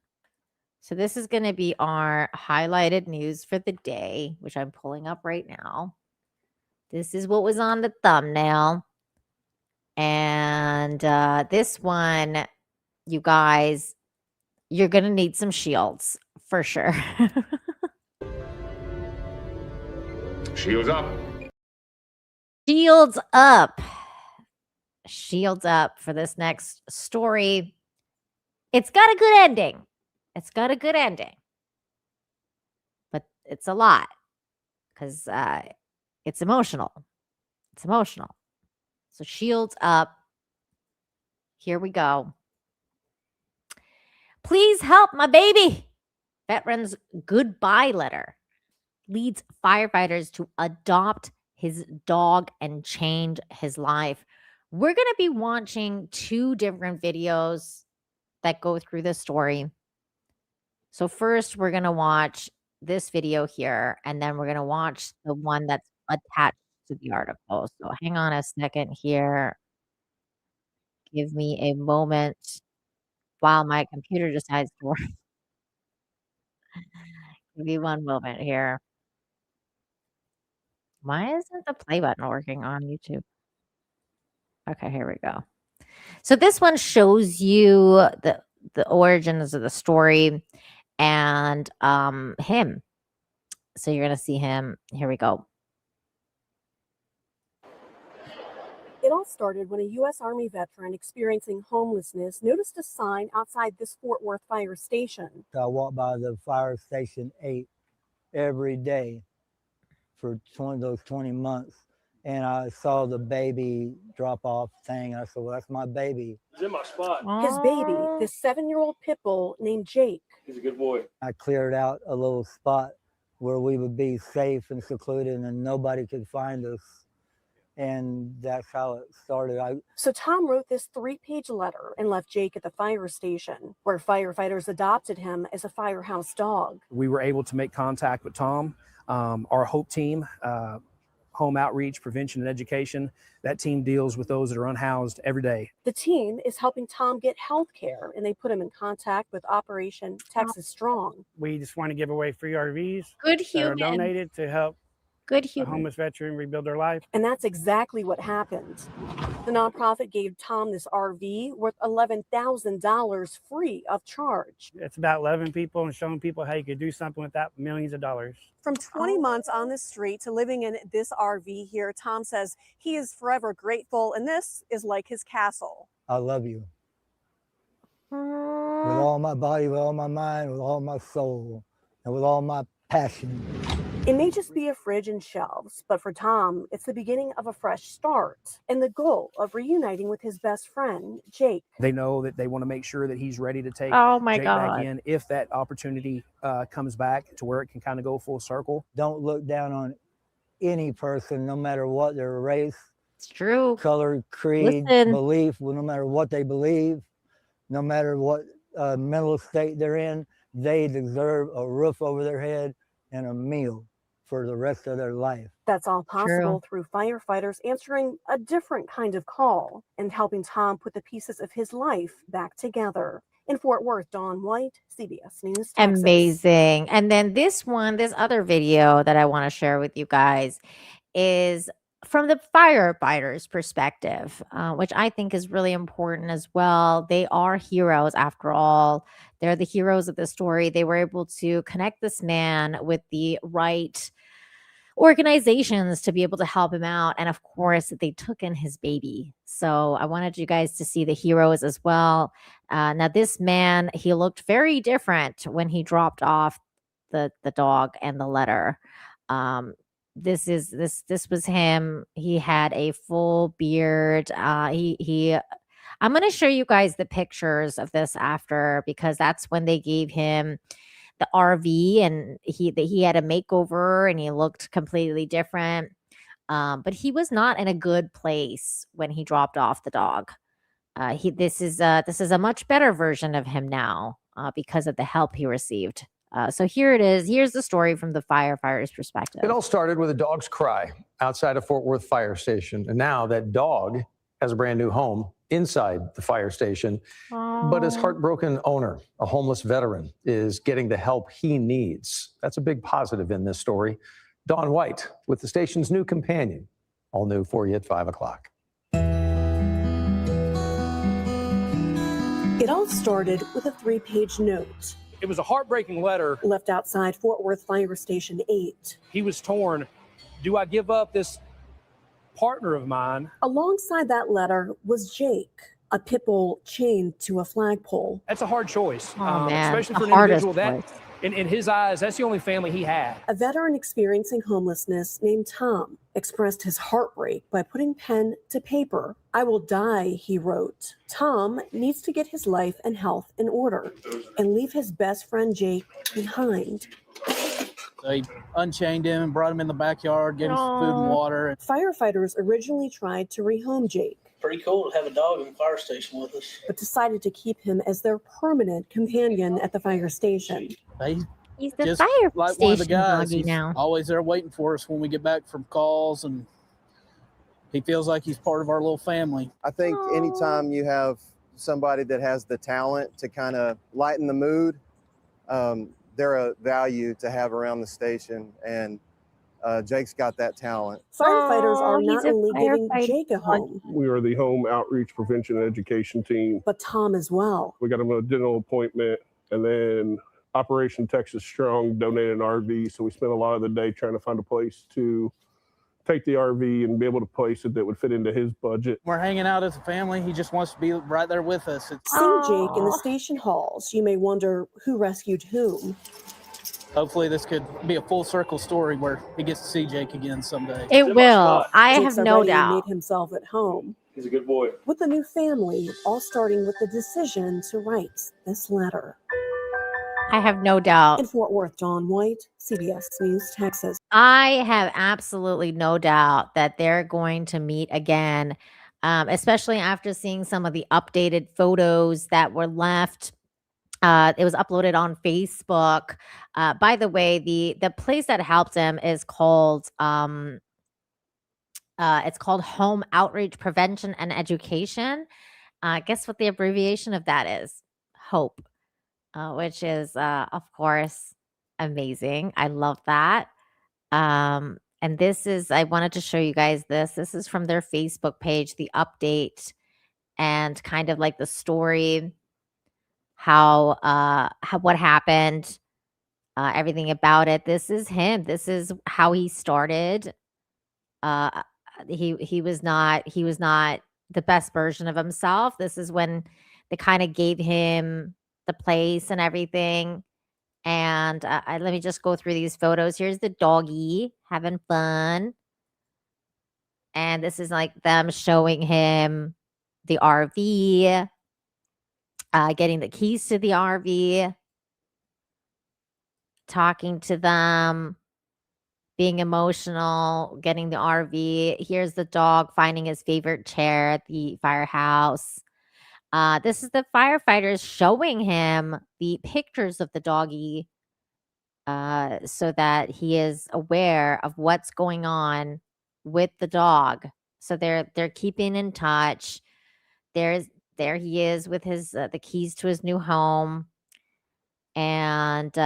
So this is going to be our highlighted news for the day, which I'm pulling up right now. This is what was on the thumbnail. And this one, you guys, you're going to need some shields for sure. Shields up. Shields up. Shields up for this next story. It's got a good ending. It's got a good ending. But it's a lot because it's emotional. It's emotional. So shields up. Here we go. Please help my baby. Veteran's goodbye letter leads firefighters to adopt his dog and change his life. We're going to be watching two different videos that go through this story. So first, we're going to watch this video here, and then we're going to watch the one that's attached to the article. So hang on a second here. Give me a moment while my computer decides to work. Give me one moment here. Why isn't the play button working on YouTube? Okay, here we go. So this one shows you the origins of the story and him. So you're gonna see him. Here we go. It all started when a U.S. Army veteran experiencing homelessness noticed a sign outside this Fort Worth fire station. I walk by the fire station 8 every day for those 20 months. And I saw the baby drop off thing. I said, well, that's my baby. He's in my spot. His baby, this 7-year-old pit bull named Jake. He's a good boy. I cleared out a little spot where we would be safe and secluded and nobody could find us. And that's how it started. So Tom wrote this 3-page letter and left Jake at the fire station, where firefighters adopted him as a firehouse dog. We were able to make contact with Tom. Our HOPE team, Home Outreach, Prevention and Education, that team deals with those that are unhoused every day. The team is helping Tom get health care, and they put him in contact with Operation Texas Strong. We just want to give away free RVs. Good that human. are donated to help Good a human. homeless veteran rebuild their life. And that's exactly what happened. The nonprofit gave Tom this RV worth $11,000 free of charge. It's about loving people and showing people how you could do something without millions of dollars. From 20 months on the street to living in this RV here, Tom says he is forever grateful, and this is like his castle. I love you. With all my body, with all my mind, with all my soul, and with all my passion. It may just be a fridge and shelves, but for Tom, it's the beginning of a fresh start and the goal of reuniting with his best friend, Jake. They know that they want to make sure that he's ready to take Oh my Jake God. back in if that opportunity comes back to where it can kind of go full circle. Don't look down on any person, no matter what their race, It's true. color, creed, Listen. belief, well, no matter what they believe, no matter what mental state they're in, they deserve a roof over their head and a meal for the rest of their life. That's all possible True. through firefighters answering a different kind of call and helping Tom put the pieces of his life back together. In Fort Worth, Dawn White, CBS News, Texas. Amazing. And then this other video that I want to share with you guys is from the firefighters' perspective, which I think is really important as well. They are heroes after all. They're the heroes of the story. They were able to connect this man with the right organizations to be able to help him out. And of course, they took in his baby. So I wanted you guys to see the heroes as well. Now, this man, he looked very different when he dropped off the dog and the letter. This was him. He had a full beard. I'm going to show you guys the pictures of this after, because that's when they gave him the RV and he had a makeover and he looked completely different. But he was not in a good place when he dropped off the dog. This is a much better version of him now because of the help he received. So here it is. Here's the story from the firefighters' perspective. It all started with a dog's cry outside of Fort Worth Fire Station. And now that dog has a brand new home inside the fire station. But his heartbroken owner, a homeless veteran, is getting the help he needs. That's a big positive in this story. Dawn White with the station's new companion. All new for you at 5 o'clock. It all started with a 3-page note. It was a heartbreaking letter. Left outside Fort Worth Fire Station 8. He was torn. Do I give up this partner of mine? Alongside that letter was Jake, a pit bull chained to a flagpole. That's a hard choice, Oh, man, especially the for an hardest individual that, choice. in his eyes, that's the only family he had. A veteran experiencing homelessness named Tom expressed his heartbreak by putting pen to paper. "I will die," he wrote. Tom needs to get his life and health in order and leave his best friend Jake behind. They unchained him and brought him in the backyard, gave him some food and water. Firefighters originally tried to rehome Jake, Pretty cool to have a dog in the fire station with us. but decided to keep him as their permanent companion at the fire station. He's the Just fire like one of the station guys, doggy he's now. always there waiting for us when we get back from calls, and he feels like he's part of our little family. I think anytime you have somebody that has the talent to kind of lighten the mood, they're a value to have around the station. And Jake's got that talent. Firefighters are he's not a only giving firefighter Jake a home, We are the home outreach prevention and education team. but Tom as well. We got him a dental appointment, and then Operation Texas Strong donated an RV. So we spent a lot of the day trying to find a place to take the RV and be able to place it that would fit into his budget. We're hanging out as a family. He just wants to be right there with us. Seeing Jake in the station halls, you may wonder who rescued whom. Hopefully this could be a full circle story where he gets to see Jake again someday. It will. I Jake's have no already doubt. made himself at home. He's a good boy. With a new family, all starting with the decision to write this letter. I have no doubt. In Fort Worth, John White, CBS News, Texas. I have absolutely no doubt that they're going to meet again, especially after seeing some of the updated photos that were left. It was uploaded on Facebook. By the way, the place that helped him is called it's called Home Outreach Prevention and Education. Guess what the abbreviation of that is? HOPE, which is of course amazing. I love that. And this is, I wanted to show you guys this. This is from their Facebook page, the update and kind of like the story, how what happened, everything about it. This is him. This is how he started. He was not the best version of himself. This is when they kind of gave him the place and everything. And let me just go through these photos. Here's the doggy having fun. And this is like them showing him the RV, getting the keys to the RV, talking to them, being emotional, getting the RV. Here's the dog finding his favorite chair at the firehouse. This is the firefighters showing him the pictures of the doggy so that he is aware of what's going on with the dog. So they're keeping in touch. There he is with his the keys to his new home. And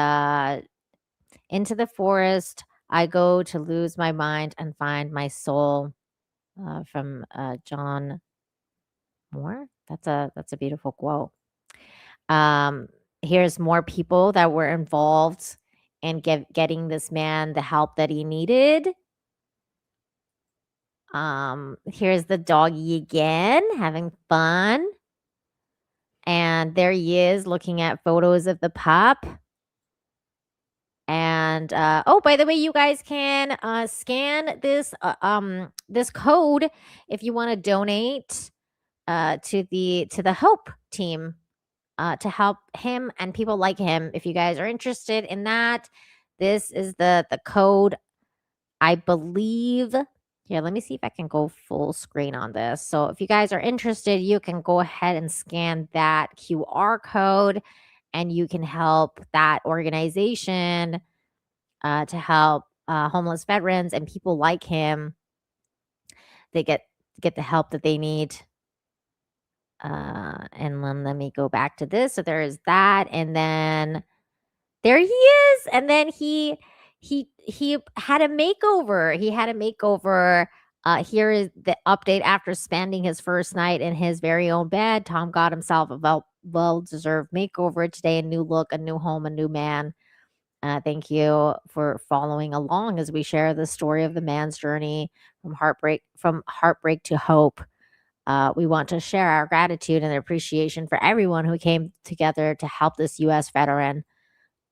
into the forest I go to lose my mind and find my soul, from John Moore. That's a beautiful quote. Here's more people that were involved in getting this man the help that he needed. Here's the doggy again, having fun. And there he is looking at photos of the pup. And oh, by the way, you guys can scan this this code if you want to donate to the Hope team to help him and people like him. If you guys are interested in that, this is the code. I believe. Here, let me see if I can go full screen on this. So if you guys are interested, you can go ahead and scan that QR code and you can help that organization to help homeless veterans and people like him. They get the help that they need. And then let me go back to this. So there is that. And then there he is. And then he had a makeover. He had a makeover. Here is the update after spending his first night in his very own bed. Tom got himself a well-deserved makeover today. A new look, a new home, a new man. Thank you for following along as we share the story of the man's journey from heartbreak to hope. We want to share our gratitude and appreciation for everyone who came together to help this U.S. veteran.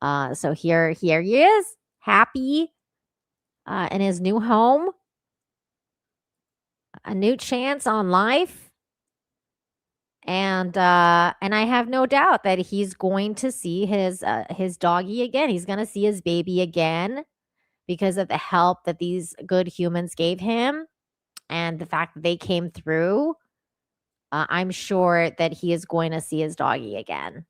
So here he is, happy in his new home, a new chance on life. And I have no doubt that he's going to see his doggy again. He's going to see his baby again because of the help that these good humans gave him and the fact that they came through. I'm sure that he is going to see his doggy again.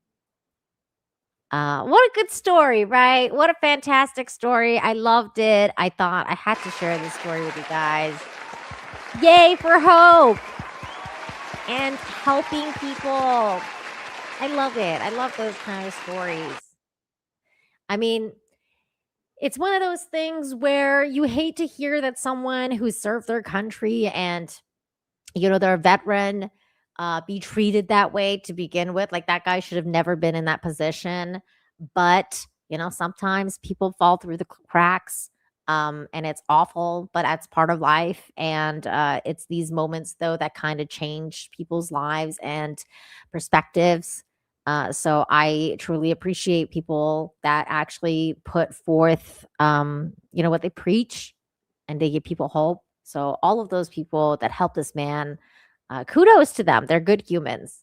What a good story, right? What a fantastic story. I loved it. I thought I had to share this story with you guys. Yay for hope and helping people. I love it. I love those kind of stories. I mean, it's one of those things where you hate to hear that someone who served their country and, they're a veteran, be treated that way to begin with. Like that guy should have never been in that position. But, sometimes people fall through the cracks. And it's awful, but that's part of life. And it's these moments, though, that kind of change people's lives and perspectives. So I truly appreciate people that actually put forth, what they preach, and they give people hope. So all of those people that help this man, kudos to them. They're good humans.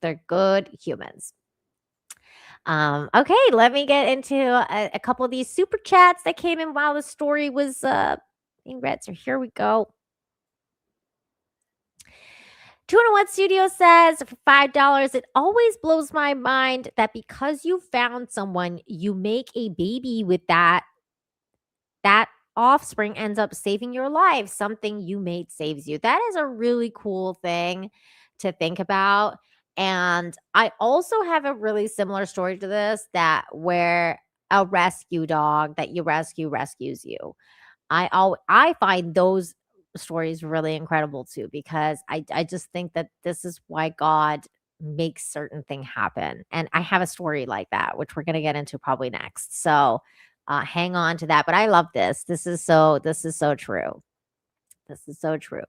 They're good humans. Okay, let me get into a couple of these super chats that came in while the story was being read. So here we go. 201 Studio says for $5, it always blows my mind that because you found someone, you make a baby with that offspring ends up saving your life. Something you made saves you. That is a really cool thing to think about. And I also have a really similar story to this, that where a rescue dog that you rescues you. I find those stories really incredible too, because I just think that this is why God makes certain thing happen. And I have a story like that, which we're going to get into probably next. So hang on to that. But I love this. This is so true. This is so true.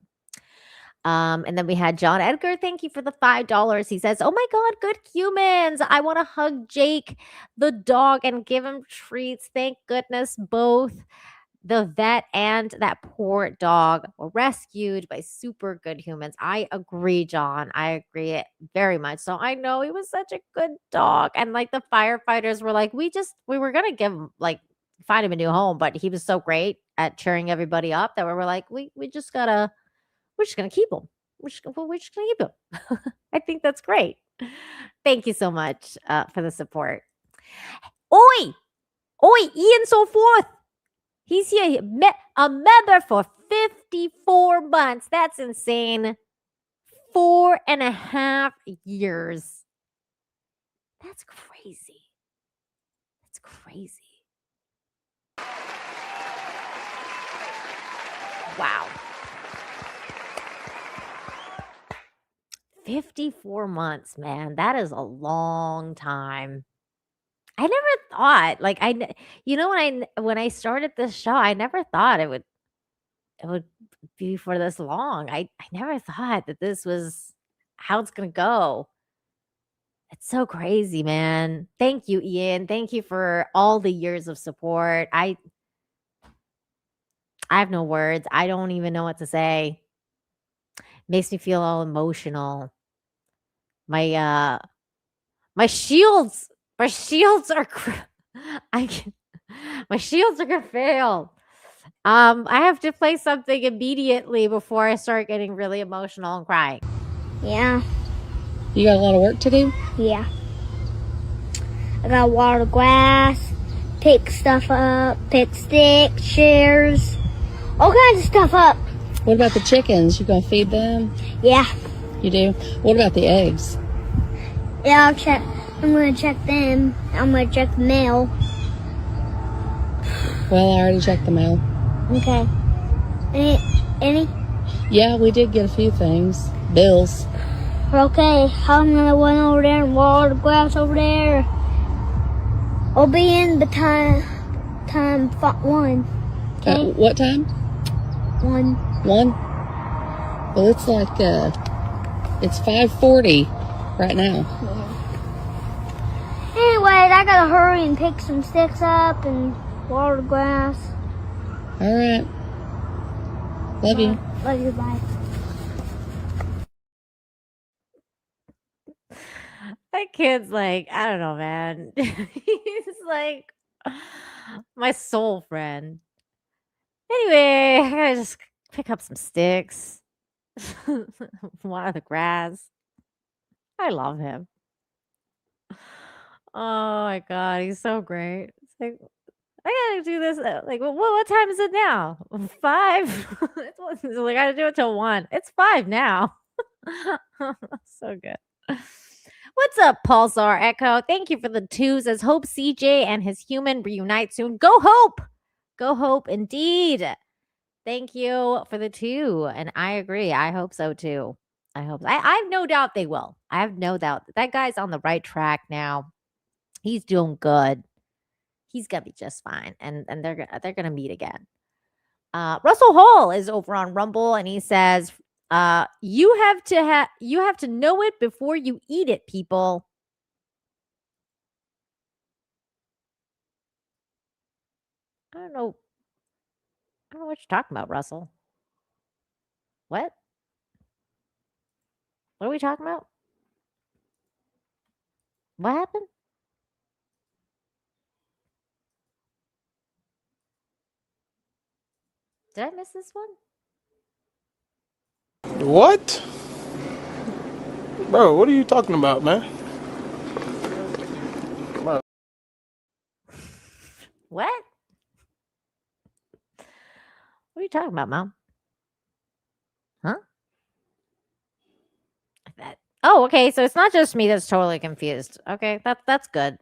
And then we had John Edgar. Thank you for the $5. He says, "Oh my God, good humans. I want to hug Jake, the dog, and give him treats. Thank goodness both the vet and that poor dog were rescued by super good humans." I agree, John. I agree it very much. So I know he was such a good dog. And like the firefighters were like, we were going to give him, like, find him a new home, but he was so great at cheering everybody up that we were like, we're just going to keep him. We're just going to keep him. I think that's great. Thank you so much for the support. Oi, Ian so forth. He's here, a member for 54 months. That's insane. 4.5 years. That's crazy. That's crazy. Wow. 54 months, man. That is a long time. I never thought, like, when I started this show, I never thought it would be for this long. I never thought that this was how it's gonna go. It's so crazy, man. Thank you, Ian. Thank you for all the years of support. I have no words. I don't even know what to say. Makes me feel all emotional. My shields are my shields are gonna fail. I have to play something immediately before I start getting really emotional and crying. Yeah. You got a lot of work to do? Yeah. I gotta water the grass, pick stuff up, pick sticks, chairs, all kinds of stuff up. What about the chickens? You gonna feed them? Yeah. You do? What about the eggs? Yeah, I'm gonna check them. I'm gonna check the mail. Well, I already checked the mail. Okay. Any? Yeah, we did get a few things. Bills. Okay, I'm gonna run over there and water the grass over there. I'll be in the time 1. Okay? What time? 1. 1? Well, it's like, it's 5:40 right now. Yeah. Anyways, I gotta hurry and pick some sticks up and water the grass. All right. Love you. Love you, bye. That kid's like, I don't know, man. He's like my soul friend. Anyway, I gotta just pick up some sticks. Water the grass. I love him. Oh my God, he's so great. It's like, I gotta do this. Like, what time is it now? 5? I gotta do it till 1. It's 5 now. So good. What's up, Pulsar Echo? Thank you for the 2s. As Hope CJ and his human reunite soon. Go Hope! Go Hope, indeed. Thank you for the 2. And I agree. I hope so too. I hope. I have no doubt they will. I have no doubt that guy's on the right track now. He's doing good. he's gonna be just fine, and they're gonna meet again. Russell Hall is over on Rumble, and he says, you have to know it before you eat it, people. I don't know what you're talking about, Russell. What are we talking about? What happened? Did I miss this one? What? Bro, what are you talking about, man? What? What are you talking about, Mom? Huh? Oh, okay. So it's not just me that's totally confused. Okay, that's good.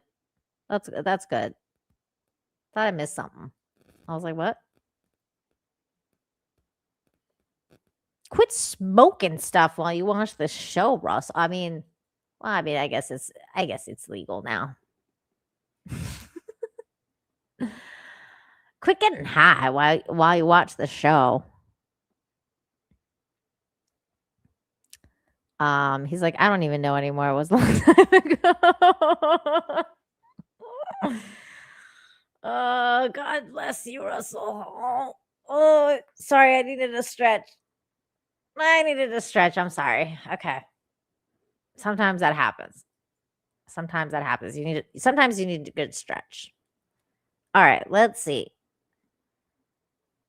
That's good. Thought I missed something. I was like, what? Quit smoking stuff while you watch the show, Russ. I mean, I guess it's legal now. Quit getting high while you watch the show. He's like, I don't even know anymore. It was a long time ago. Oh, God bless you, Russell. Oh, sorry, I needed a stretch. I'm sorry. Okay. Sometimes that happens. Sometimes you need a good stretch. All right, let's see.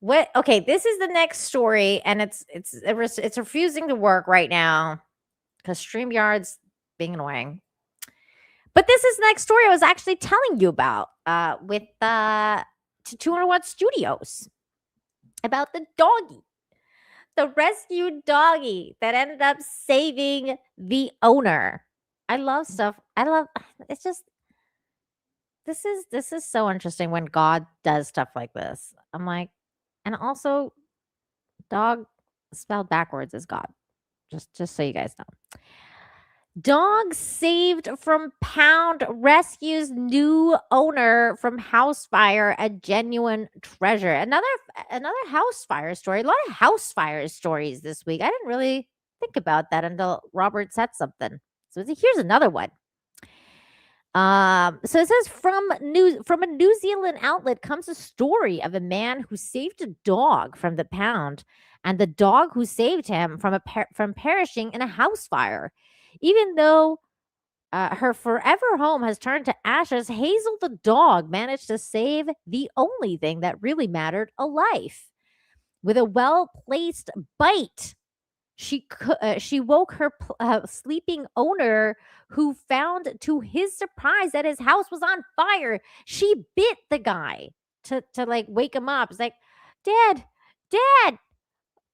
Okay, this is the next story, and it's refusing to work right now because StreamYard's being annoying. But this is the next story I was actually telling you about with 200 Watt Studios about the doggy, the rescued doggy that ended up saving the owner. I love stuff. It's just this is so interesting when God does stuff like this. I'm like, and also dog spelled backwards is God. Just so you guys know. Dog saved from pound rescues new owner from house fire, a genuine treasure. Another house fire story. A lot of house fire stories this week. I didn't really think about that until Robert said something. So here's another one. So it says from a New Zealand outlet comes a story of a man who saved a dog from the pound, and the dog who saved him from perishing in a house fire. Even though her forever home has turned to ashes, Hazel the dog managed to save the only thing that really mattered, a life. With a well-placed bite, she woke her sleeping owner, who found to his surprise that his house was on fire. She bit the guy to like wake him up. It's like, Dad,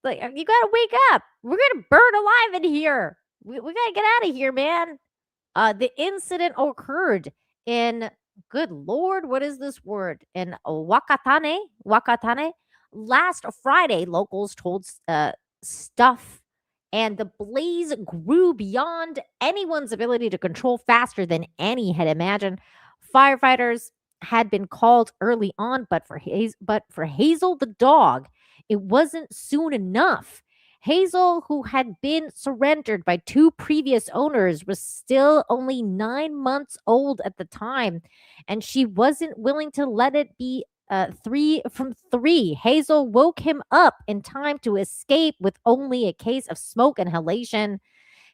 like, you gotta wake up. We're gonna burn alive in here. We gotta get out of here, man. The incident occurred in, good Lord, what is this word? In Wakatane. Last Friday, locals told Stuff, and the blaze grew beyond anyone's ability to control faster than any had imagined. Firefighters had been called early on, but for Hazel the dog, it wasn't soon enough. Hazel, who had been surrendered by 2 previous owners, was still only 9 months old at the time, and she wasn't willing to let it be 3 from 3. Hazel woke him up in time to escape with only a case of smoke inhalation.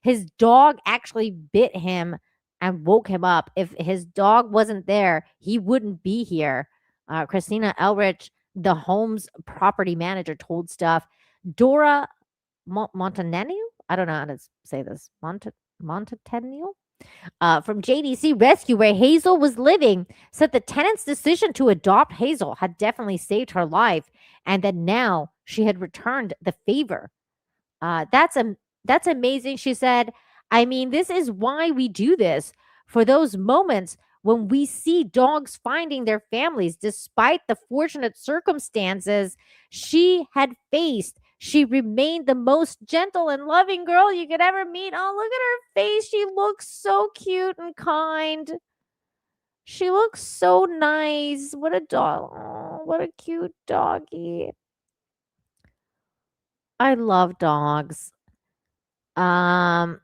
His dog actually bit him and woke him up. If his dog wasn't there, he wouldn't be here. Christina Elrich, the home's property manager, told Stuff. Dora Montanenu? I don't know how to say this. Montanenu? From JDC Rescue, where Hazel was living, said the tenant's decision to adopt Hazel had definitely saved her life, and that now she had returned the favor. That's amazing, she said. I mean, this is why we do this, for those moments when we see dogs finding their families despite the fortunate circumstances she had faced. She remained the most gentle and loving girl you could ever meet. Oh, look at her face. She looks so cute and kind. She looks so nice. What a dog. Oh, what a cute doggy. I love dogs. JDC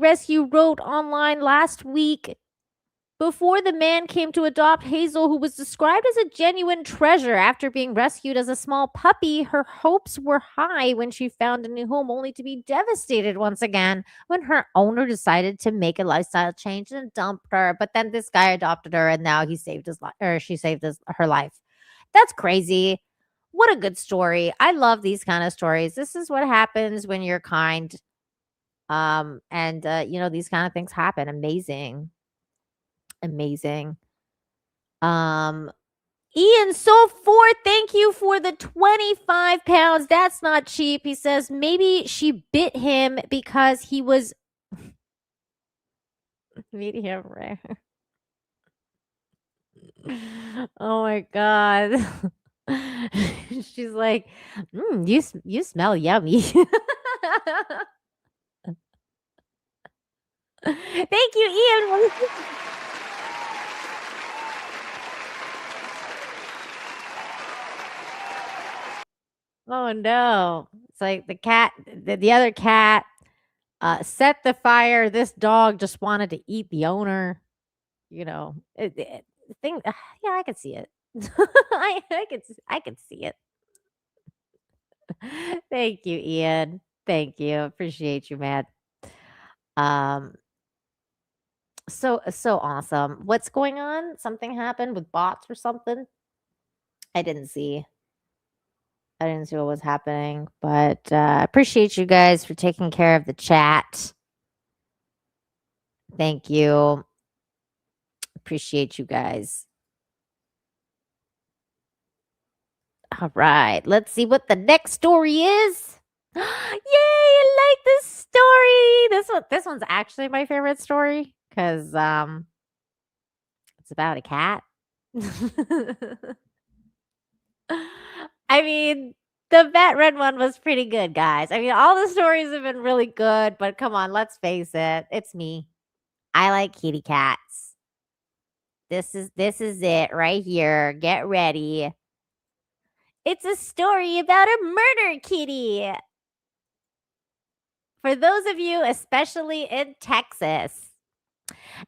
Rescue wrote online last week, before the man came to adopt Hazel, who was described as a genuine treasure after being rescued as a small puppy, her hopes were high when she found a new home, only to be devastated once again when her owner decided to make a lifestyle change and dump her. But then this guy adopted her, and now he saved his life, or she saved her life. That's crazy. What a good story. I love these kind of stories. This is what happens when you're kind. These kind of things happen. Amazing. Amazing. Ian So Forth, thank you for the 25 pounds. That's not cheap. He says maybe she bit him because he was medium rare. Oh my god. She's like, you smell yummy. Thank you, Ian. Oh no. It's like the other cat set the fire. This dog just wanted to eat the owner. Yeah, I could see it. I could see it. Thank you, Ian. Thank you. Appreciate you, man. So awesome. What's going on? Something happened with bots or something? I didn't see what was happening, but appreciate you guys for taking care of the chat. Thank you. Appreciate you guys. All right, let's see what the next story is. Yay, I like this story. This one's actually my favorite story because it's about a cat. I mean, the vet red one was pretty good, guys. I mean, all the stories have been really good, but come on, let's face it. It's me. I like kitty cats. This is it right here. Get ready. It's a story about a murder kitty. For those of you, especially in Texas,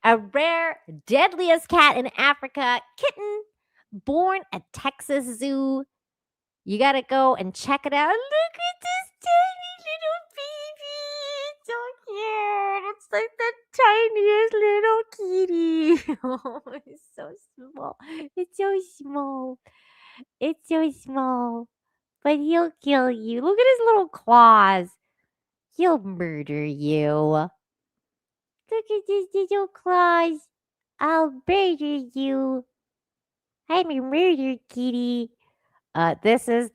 a rare, deadliest cat in Africa, kitten, born at Texas Zoo. You gotta go and check it out. Look at this tiny little baby. It's so cute. It's like the tiniest little kitty. Oh, it's so small. It's so small. It's so small. But he'll kill you. Look at his little claws. He'll murder you. Look at his little claws. I'll murder you. I'm a murder kitty. This was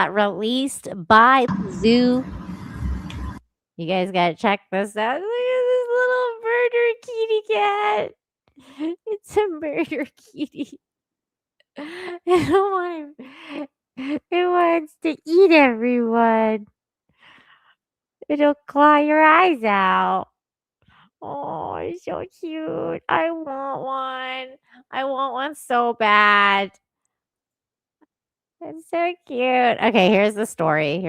released by the zoo. You guys gotta check this out. Look at this little murder kitty cat. It's a murder kitty. It wants to eat everyone. It'll claw your eyes out. Oh, it's so cute. I want one. I want one so bad. It's so cute. Okay, here's the story.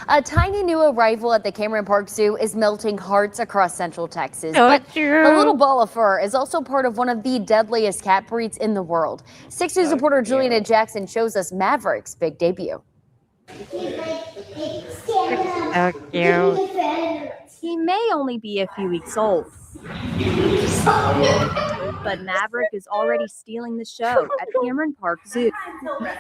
A tiny new arrival at the Cameron Park Zoo is melting hearts across Central Texas. So but true. the little ball of fur is also part of one of the deadliest cat breeds in the world. 6 News reporter Juliana Jackson shows us Maverick's big debut. So cute. He may only be a few weeks old, but Maverick is already stealing the show at Cameron Park Zoo.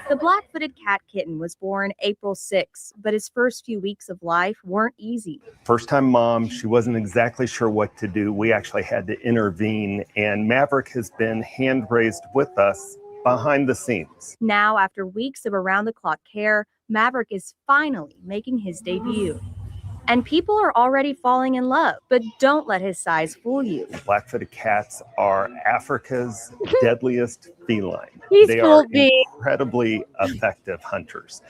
The black-footed cat kitten was born April 6, but his first few weeks of life weren't easy. First-time mom, she wasn't exactly sure what to do. We actually had to intervene, and Maverick has been hand-raised with us behind the scenes. Now, after weeks of around-the-clock care, Maverick is finally making his debut. And people are already falling in love, but don't let his size fool you. Black-footed cats are Africa's deadliest feline. He's they fooled are me. incredibly effective hunters.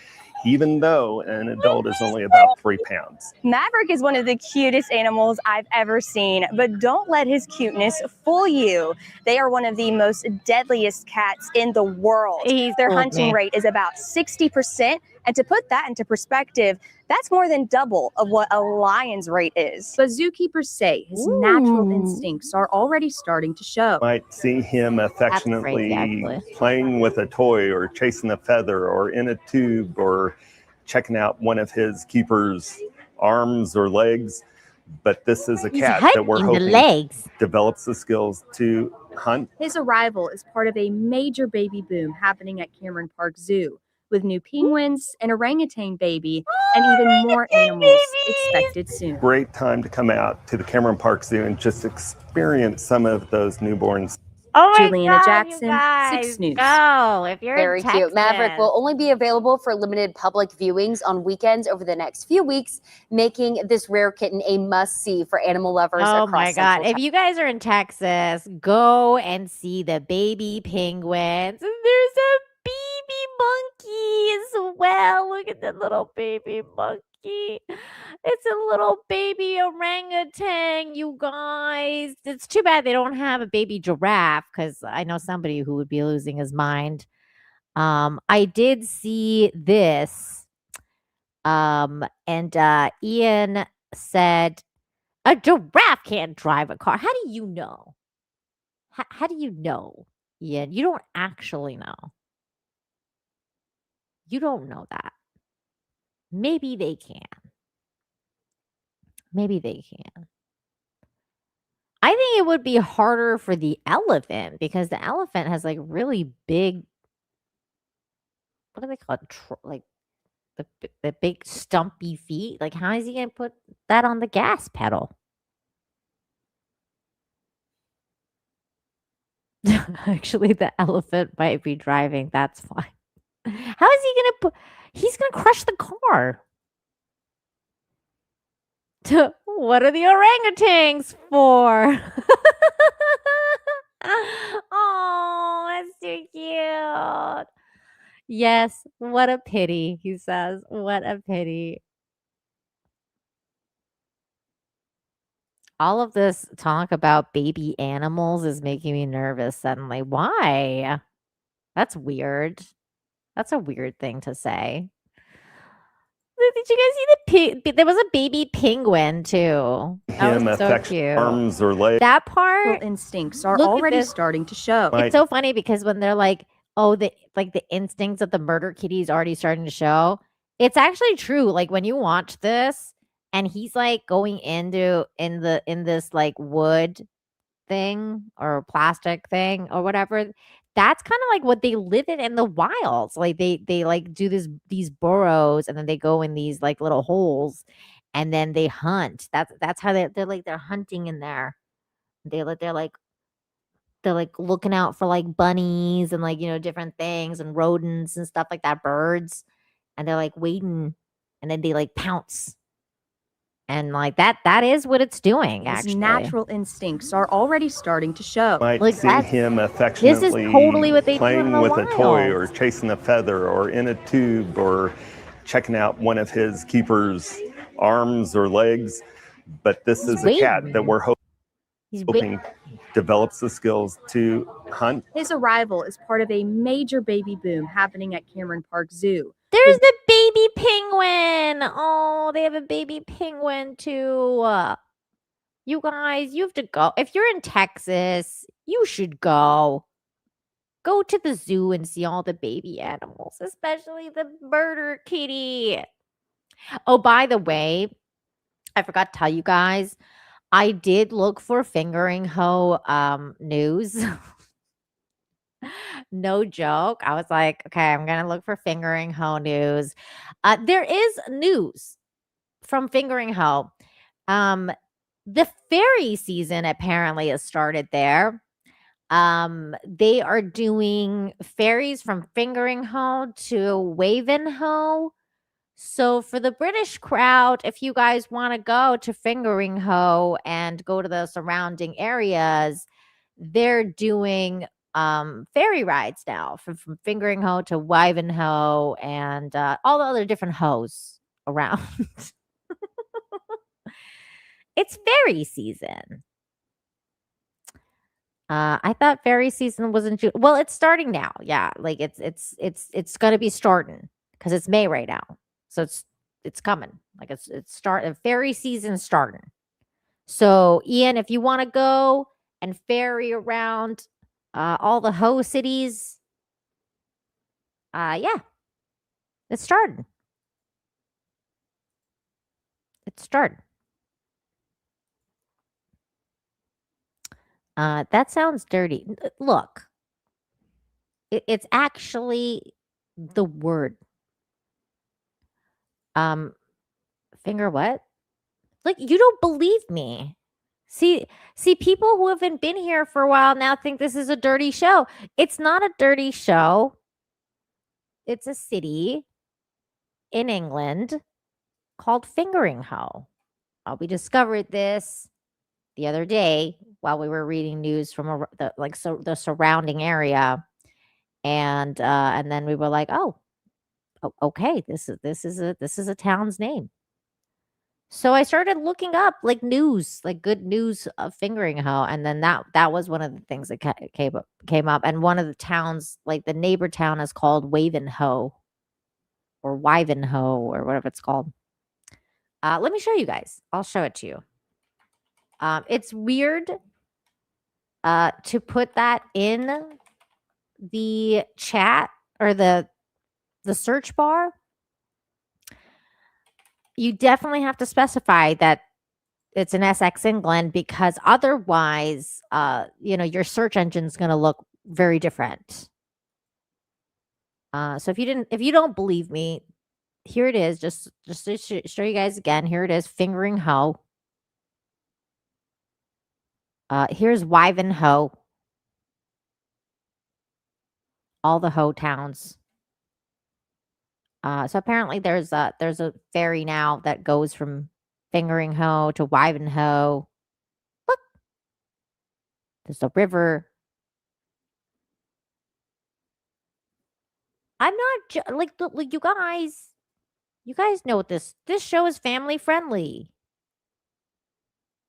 even though an adult is only about 3 pounds. Maverick is one of the cutest animals I've ever seen, but don't let his cuteness fool you. They are one of the most deadliest cats in the world. Their hunting rate is about 60%, and to put that into perspective, that's more than double of what a lion's rate is. But zookeepers say his natural instincts are already starting to show. Might see him affectionately playing with a toy or chasing a feather or in a tube or checking out one of his keeper's arms or legs. But this is a cat that we're hoping develops the skills to hunt. His arrival is part of a major baby boom happening at Cameron Park Zoo, with new penguins, an orangutan baby, and even more animals expected soon. Great time to come out to the Cameron Park Zoo and just experience some of those newborns. Oh my Juliana God, Jackson, you guys, 6 News. Go if you're Very in Texas. cute. Maverick will only be available for limited public viewings on weekends over the next few weeks, making this rare kitten a must-see for animal lovers Oh across my God. Central If you guys are in Texas, go and see the baby penguins. There's a baby monkey as well. Look at the little baby monkey. It's a little baby orangutan, you guys. It's too bad they don't have a baby giraffe because I know somebody who would be losing his mind. I did see this. And Ian said, a giraffe can't drive a car. How do you know? How do you know, Ian? You don't actually know. You don't know that. Maybe they can. Maybe they can. I think it would be harder for the elephant because the elephant has like really big, what do they call it? Like the big stumpy feet. Like, how is he going to put that on the gas pedal? Actually, the elephant might be driving. That's fine. How is he going to put? He's going to crush the car. What are the orangutans for? Oh, that's too cute. Yes, what a pity, he says. What a pity. All of this talk about baby animals is making me nervous suddenly. Why? That's weird. That's a weird thing to say. Did you guys see there was a baby penguin too. That was so cute. Arms or legs. That part instincts are already starting to show. It's so funny because when they're like, oh, the instincts of the murder kitty is already starting to show. It's actually true. Like when you watch this and he's like going in this like wood thing or plastic thing or whatever. That's kind of like what they live in the wilds. Like they like do these burrows and then they go in these like little holes and then they hunt. That's how they're hunting in there. They're like looking out for like bunnies and like, you know, different things and rodents and stuff like that, birds. And they're like waiting and then they like pounce. And like that is what it's doing, actually. His natural instincts are already starting to show. Might Like, see him this affectionately is totally what they do playing in the with a toy wild. or chasing a feather or in a tube or checking out one of his keeper's arms or legs. But this is a cat that we're hoping develops the skills to hunt. His arrival is part of a major baby boom happening at Cameron Park Zoo. There's the baby penguin. Oh, they have a baby penguin too. You guys, you have to go. If you're in Texas, you should go. Go to the zoo and see all the baby animals, especially the murder kitty. Oh, by the way, I forgot to tell you guys, I did look for fingering hoe news. No joke. I was like, okay, I'm going to look for fingering hoe news. There is news from fingering hoe. The fairy season apparently has started there. They are doing fairies from fingering hoe to Wavenhoe. So for the British crowd, if you guys want to go to fingering hoe and go to the surrounding areas, they're doing ferry rides now from Fingering Hoe to Wivenhoe and all the other different hoes around. It's ferry season. I thought ferry season was in June. Well, it's starting now. Yeah, like it's gonna be starting because it's May right now. So it's coming. Like it's ferry season starting. So Ian, if you want to go and ferry around all the hoe cities, yeah, it's starting. It's starting. That sounds dirty. Look, it's actually the word. Finger what? Like, you don't believe me. See, people who haven't been here for a while now think this is a dirty show. It's not a dirty show. It's a city in England called Fingering Hoe. We discovered this the other day while we were reading news from the surrounding area, and then we were like, oh, okay, this is a town's name. So I started looking up like news, like good news of Fingering Hoe, and then that was one of the things that came up. And one of the towns, like the neighbor town, is called Wavenhoe or Wivenhoe or whatever it's called. Let me show you guys. I'll show it to you. It's weird to put that in the chat or the search bar. You definitely have to specify that it's in Essex, England, because otherwise, your search engine's going to look very different. So if you don't believe me, here it is. Just to show you guys again. Here it is, Fingering Hoe. Here's Wivenhoe. All the hoe towns. So apparently there's a ferry now that goes from Fingering Hoe to Wivenhoe. Look, there's a river. I'm not like you guys. You guys know what this show is family friendly.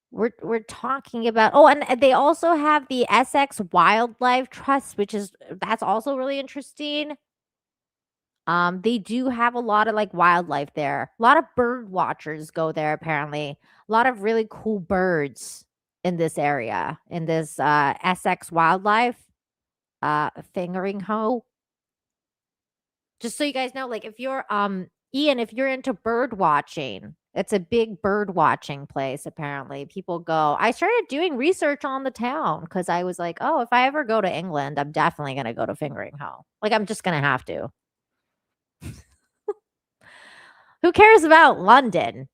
We're talking about and they also have the Essex Wildlife Trust, that's also really interesting. They do have a lot of like wildlife there. A lot of bird watchers go there apparently. A lot of really cool birds in this area, in this Essex Wildlife Fingering Hoe. Just so you guys know, like if you're Ian, if you're into bird watching, it's a big bird watching place apparently. People go. I started doing research on the town because I was like, oh, if I ever go to England, I'm definitely going to go to Fingering Hoe. Like I'm just going to have to. Who cares about London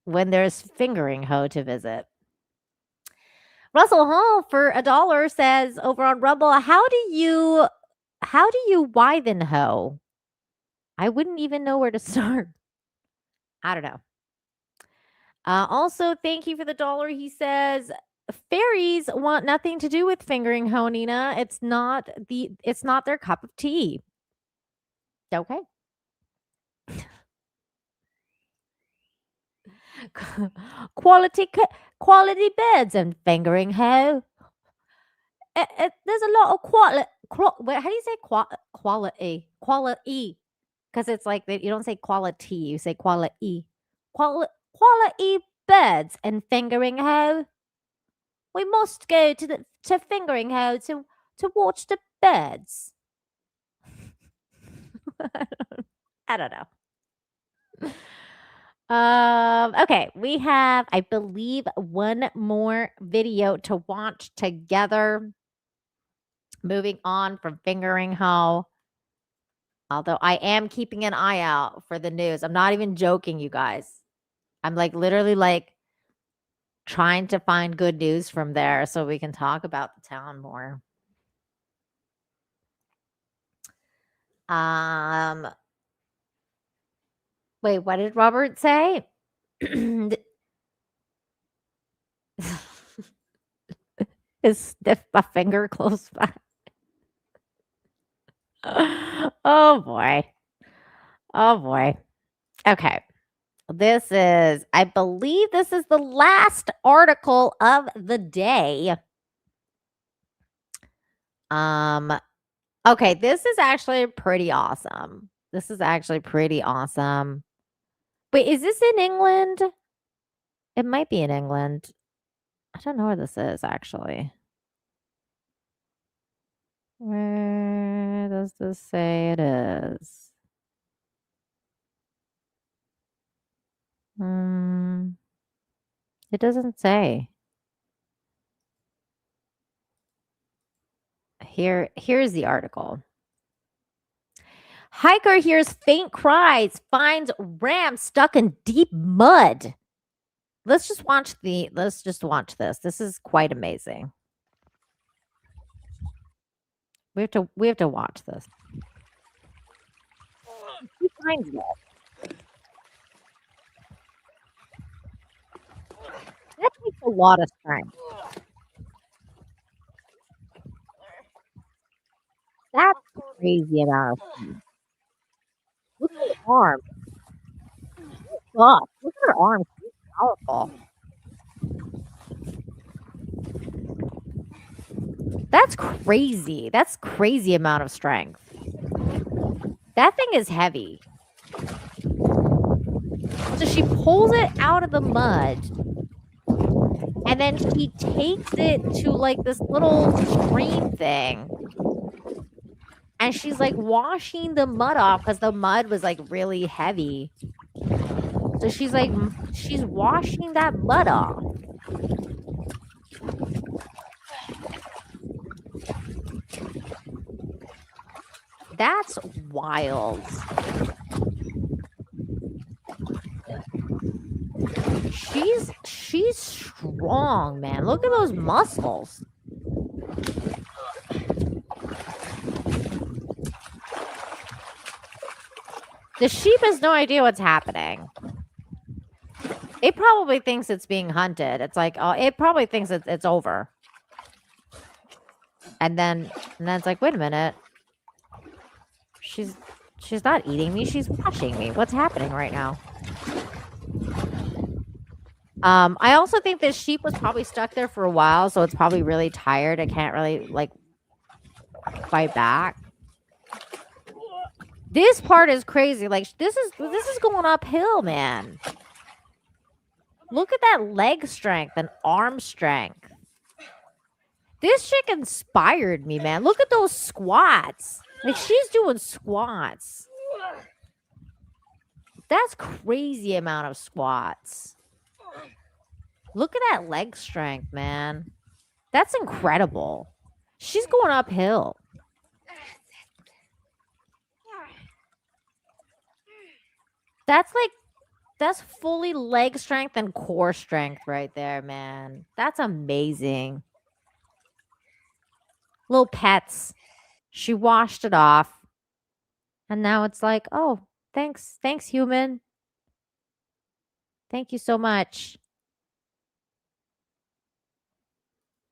when there's Fingering Hoe to visit? Russell Hall for $1 says over on Rumble, how do you Wivenhoe? I wouldn't even know where to start. I don't know. Also, thank you for the $1. He says fairies want nothing to do with Fingering Hoe, Nina. It's not their cup of tea. Okay. quality beds and Fingering Hoe. There's a lot of quality. How do you say quality? Because it's like you don't say quality, you say quality. Quality beds and Fingering Hoe. We must go to Fingering Hoe to watch the birds. I don't know. Okay, we have, I believe, one more video to watch together. Moving on from Fingering Hoe. Although I am keeping an eye out for the news. I'm not even joking, you guys. I'm like literally like trying to find good news from there so we can talk about the town more. Wait, what did Robert say? sniff my finger close by. Oh boy. Oh boy. Okay. I believe this is the last article of the day. Okay, this is actually pretty awesome. This is actually pretty awesome. Wait, is this in England? It might be in England. I don't know where this is actually. Where does this say it is? It doesn't say. Here's the article. Hiker hears faint cries, finds ram stuck in deep mud. Let's just watch this. This is quite amazing. We have to watch this. He finds it. That takes a lot of strength. That's crazy amount of food. Look at her arm. God, look at her arm. She's powerful. That's crazy. That's crazy amount of strength. That thing is heavy. So she pulls it out of the mud. And then she takes it to like this little stream thing. And she's like washing the mud off because the mud was like really heavy. So she's washing that mud off. That's wild. She's strong, man. Look at those muscles. The sheep has no idea what's happening. It probably thinks it's being hunted. It's like, oh, it probably thinks it's over. And then it's like, wait a minute. She's not eating me. She's watching me. What's happening right now? I also think this sheep was probably stuck there for a while, so it's probably really tired. It can't really like fight back. This part is crazy. Like this is going uphill, man. Look at that leg strength and arm strength. This chick inspired me, man. Look at those squats. Like she's doing squats. That's crazy amount of squats. Look at that leg strength, man. That's incredible. She's going uphill. That's fully leg strength and core strength right there, man. That's amazing. Little pets. She washed it off. And now it's like, oh, thanks, human. Thank you so much.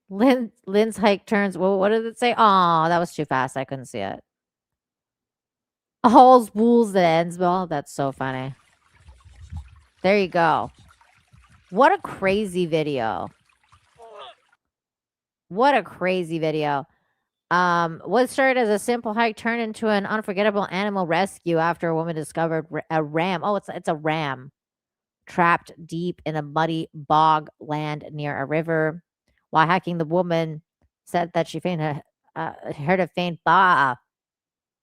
Lynn's hike turns. Well, what did it say? Oh, that was too fast. I couldn't see it. All's wool's that ends well. That's so funny. There you go. What a crazy video. What a crazy video. What started as a simple hike turned into an unforgettable animal rescue after a woman discovered a ram. Oh, it's a ram trapped deep in a muddy bog land near a river. While hiking, the woman said that she heard a faint baa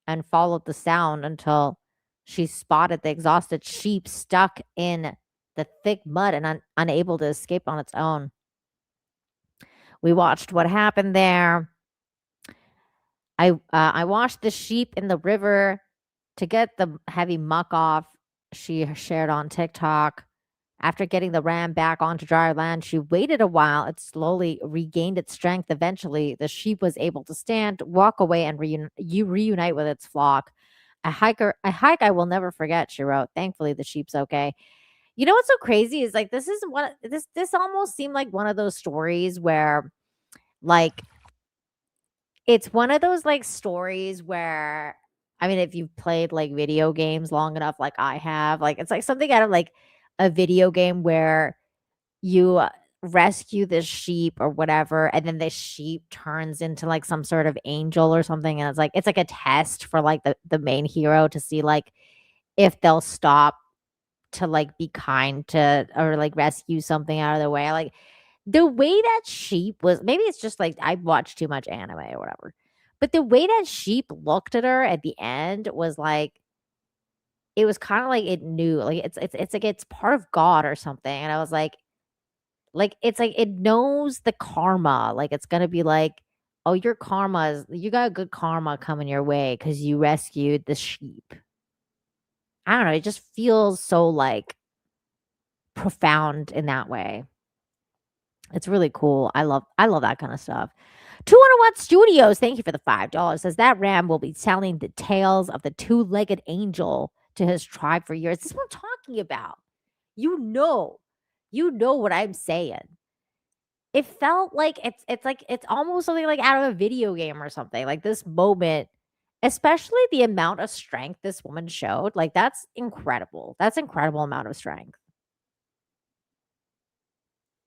and followed the sound until she spotted the exhausted sheep stuck in the thick mud and unable to escape on its own. We watched what happened there. I washed the sheep in the river to get the heavy muck off, she shared on TikTok. After getting the ram back onto dry land, she waited a while. It slowly regained its strength. Eventually, the sheep was able to stand, walk away, and reunite with its flock. A hike I will never forget, she wrote. Thankfully, the sheep's okay. You know what's so crazy is like this almost seemed like one of those stories where Like, it's one of those like stories where, I mean, if you've played like video games long enough, like I have, like it's like something out of like a video game where you rescue this sheep or whatever, and then this sheep turns into like some sort of angel or something, and it's like a test for like the main hero to see like if they'll stop to like be kind to or like rescue something out of their way. Like the way that sheep was, maybe it's just like I watched too much anime or whatever, but the way that sheep looked at her at the end was like, it was kind of like it knew, like it's like it's part of God or something. And I was like it's like it knows the karma. Like it's gonna be like, oh, your karma is, you got good karma coming your way because you rescued the sheep. I don't know. It just feels so like profound in that way. It's really cool. I love that kind of stuff. 200 Watt Studios, thank you for the $5. Says that ram will be telling the tales of the two-legged angel to his tribe for years. This is what I'm talking about. You know what I'm saying. It felt like it's almost something like out of a video game or something. Like this moment, especially the amount of strength this woman showed, like that's incredible. That's incredible amount of strength.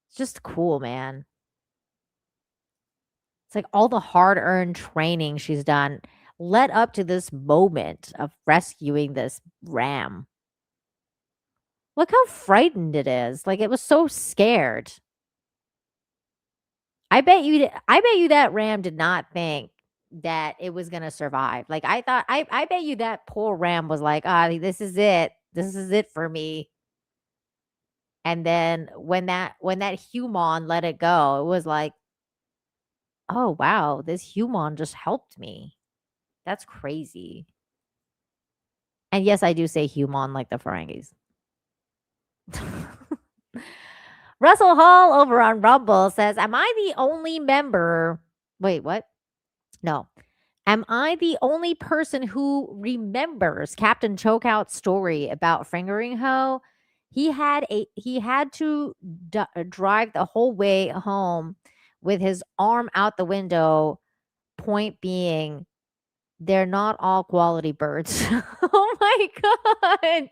It's just cool, man. It's like all the hard-earned training she's done led up to this moment of rescuing this ram. Look how frightened it is. Like it was so scared. I bet you that ram did not think that it was gonna survive. Like I bet you that poor ram was like, this is it. This is it for me. And then when that human let it go, it was like, oh wow, this human just helped me. That's crazy. And yes, I do say human like the Ferengis. Russell Hall over on Rumble says, am I the only member? Wait, what? No. Am I the only person who remembers Captain Chokeout's story about fingering Ho? He had to drive the whole way home with his arm out the window. Point being, they're not all quality birds. Oh my god.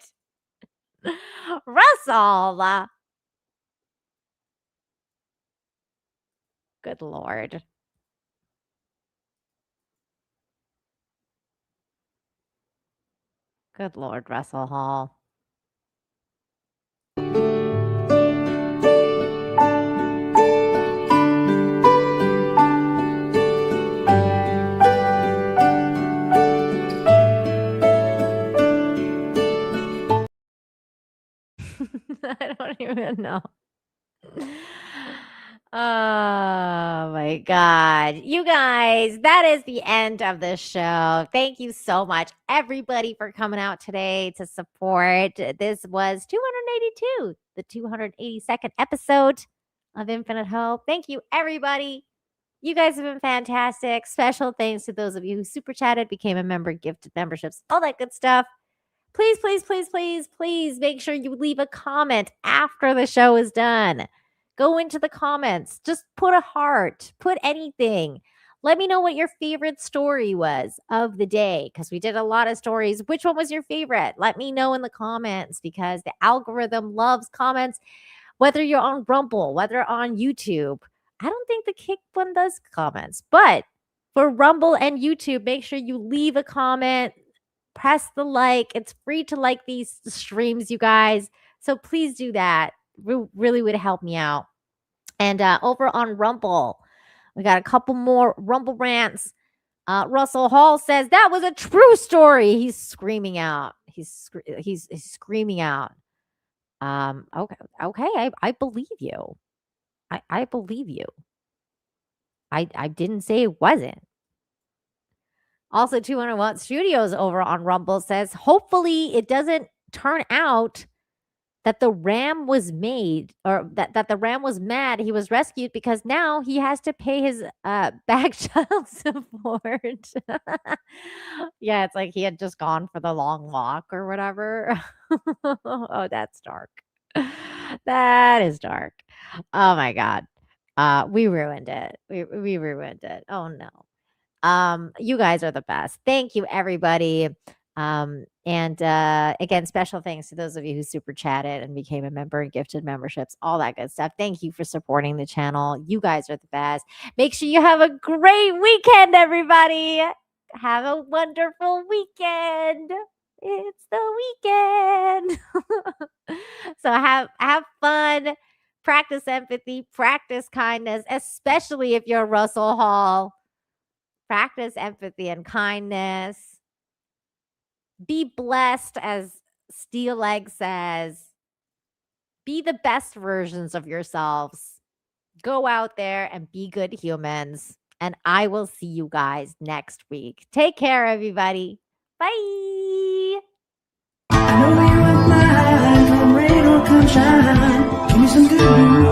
Russell. Good Lord. Good Lord, Russell Hall. I don't even know. Oh my God. You guys, that is the end of the show. Thank you so much, everybody, for coming out today to support. This was 282, the 282nd episode of Infinite Hope. Thank you, everybody. You guys have been fantastic. Special thanks to those of you who super chatted, became a member, gifted memberships, all that good stuff. Please, please, please, please, please make sure you leave a comment after the show is done. Go into the comments. Just put a heart. Put anything. Let me know what your favorite story was of the day, because we did a lot of stories. Which one was your favorite? Let me know in the comments, because the algorithm loves comments, whether you're on Rumble, whether on YouTube. I don't think the Kick one does comments, but for Rumble and YouTube, make sure you leave a comment. Press the like. It's free to like these streams, you guys. So please do that. Really would help me out. And over on Rumble, we got a couple more Rumble rants. Russell Hall says that was a true story. He's screaming out. He's screaming out. Okay. I believe you. I believe you. I didn't say it wasn't. Also, 200 Watt Studios over on Rumble says, hopefully it doesn't turn out that the ram was made, or that the ram was mad he was rescued, because now he has to pay his back child support. Yeah, it's like he had just gone for the long walk or whatever. Oh, that's dark. That is dark. Oh my God. We ruined it. We ruined it. Oh no. You guys are the best. Thank you, everybody. And again, special thanks to those of you who super chatted and became a member and gifted memberships, all that good stuff. Thank you for supporting the channel. You guys are the best. Make sure you have a great weekend, everybody. Have a wonderful weekend. It's the weekend. So have fun. Practice empathy, practice kindness, especially if you're Russell Hall. Practice empathy and kindness. Be blessed, as Steel Egg says. Be the best versions of yourselves. Go out there and be good humans. And I will see you guys next week. Take care, everybody. Bye. I know you are mine, come rain or come shine. Give me some good news.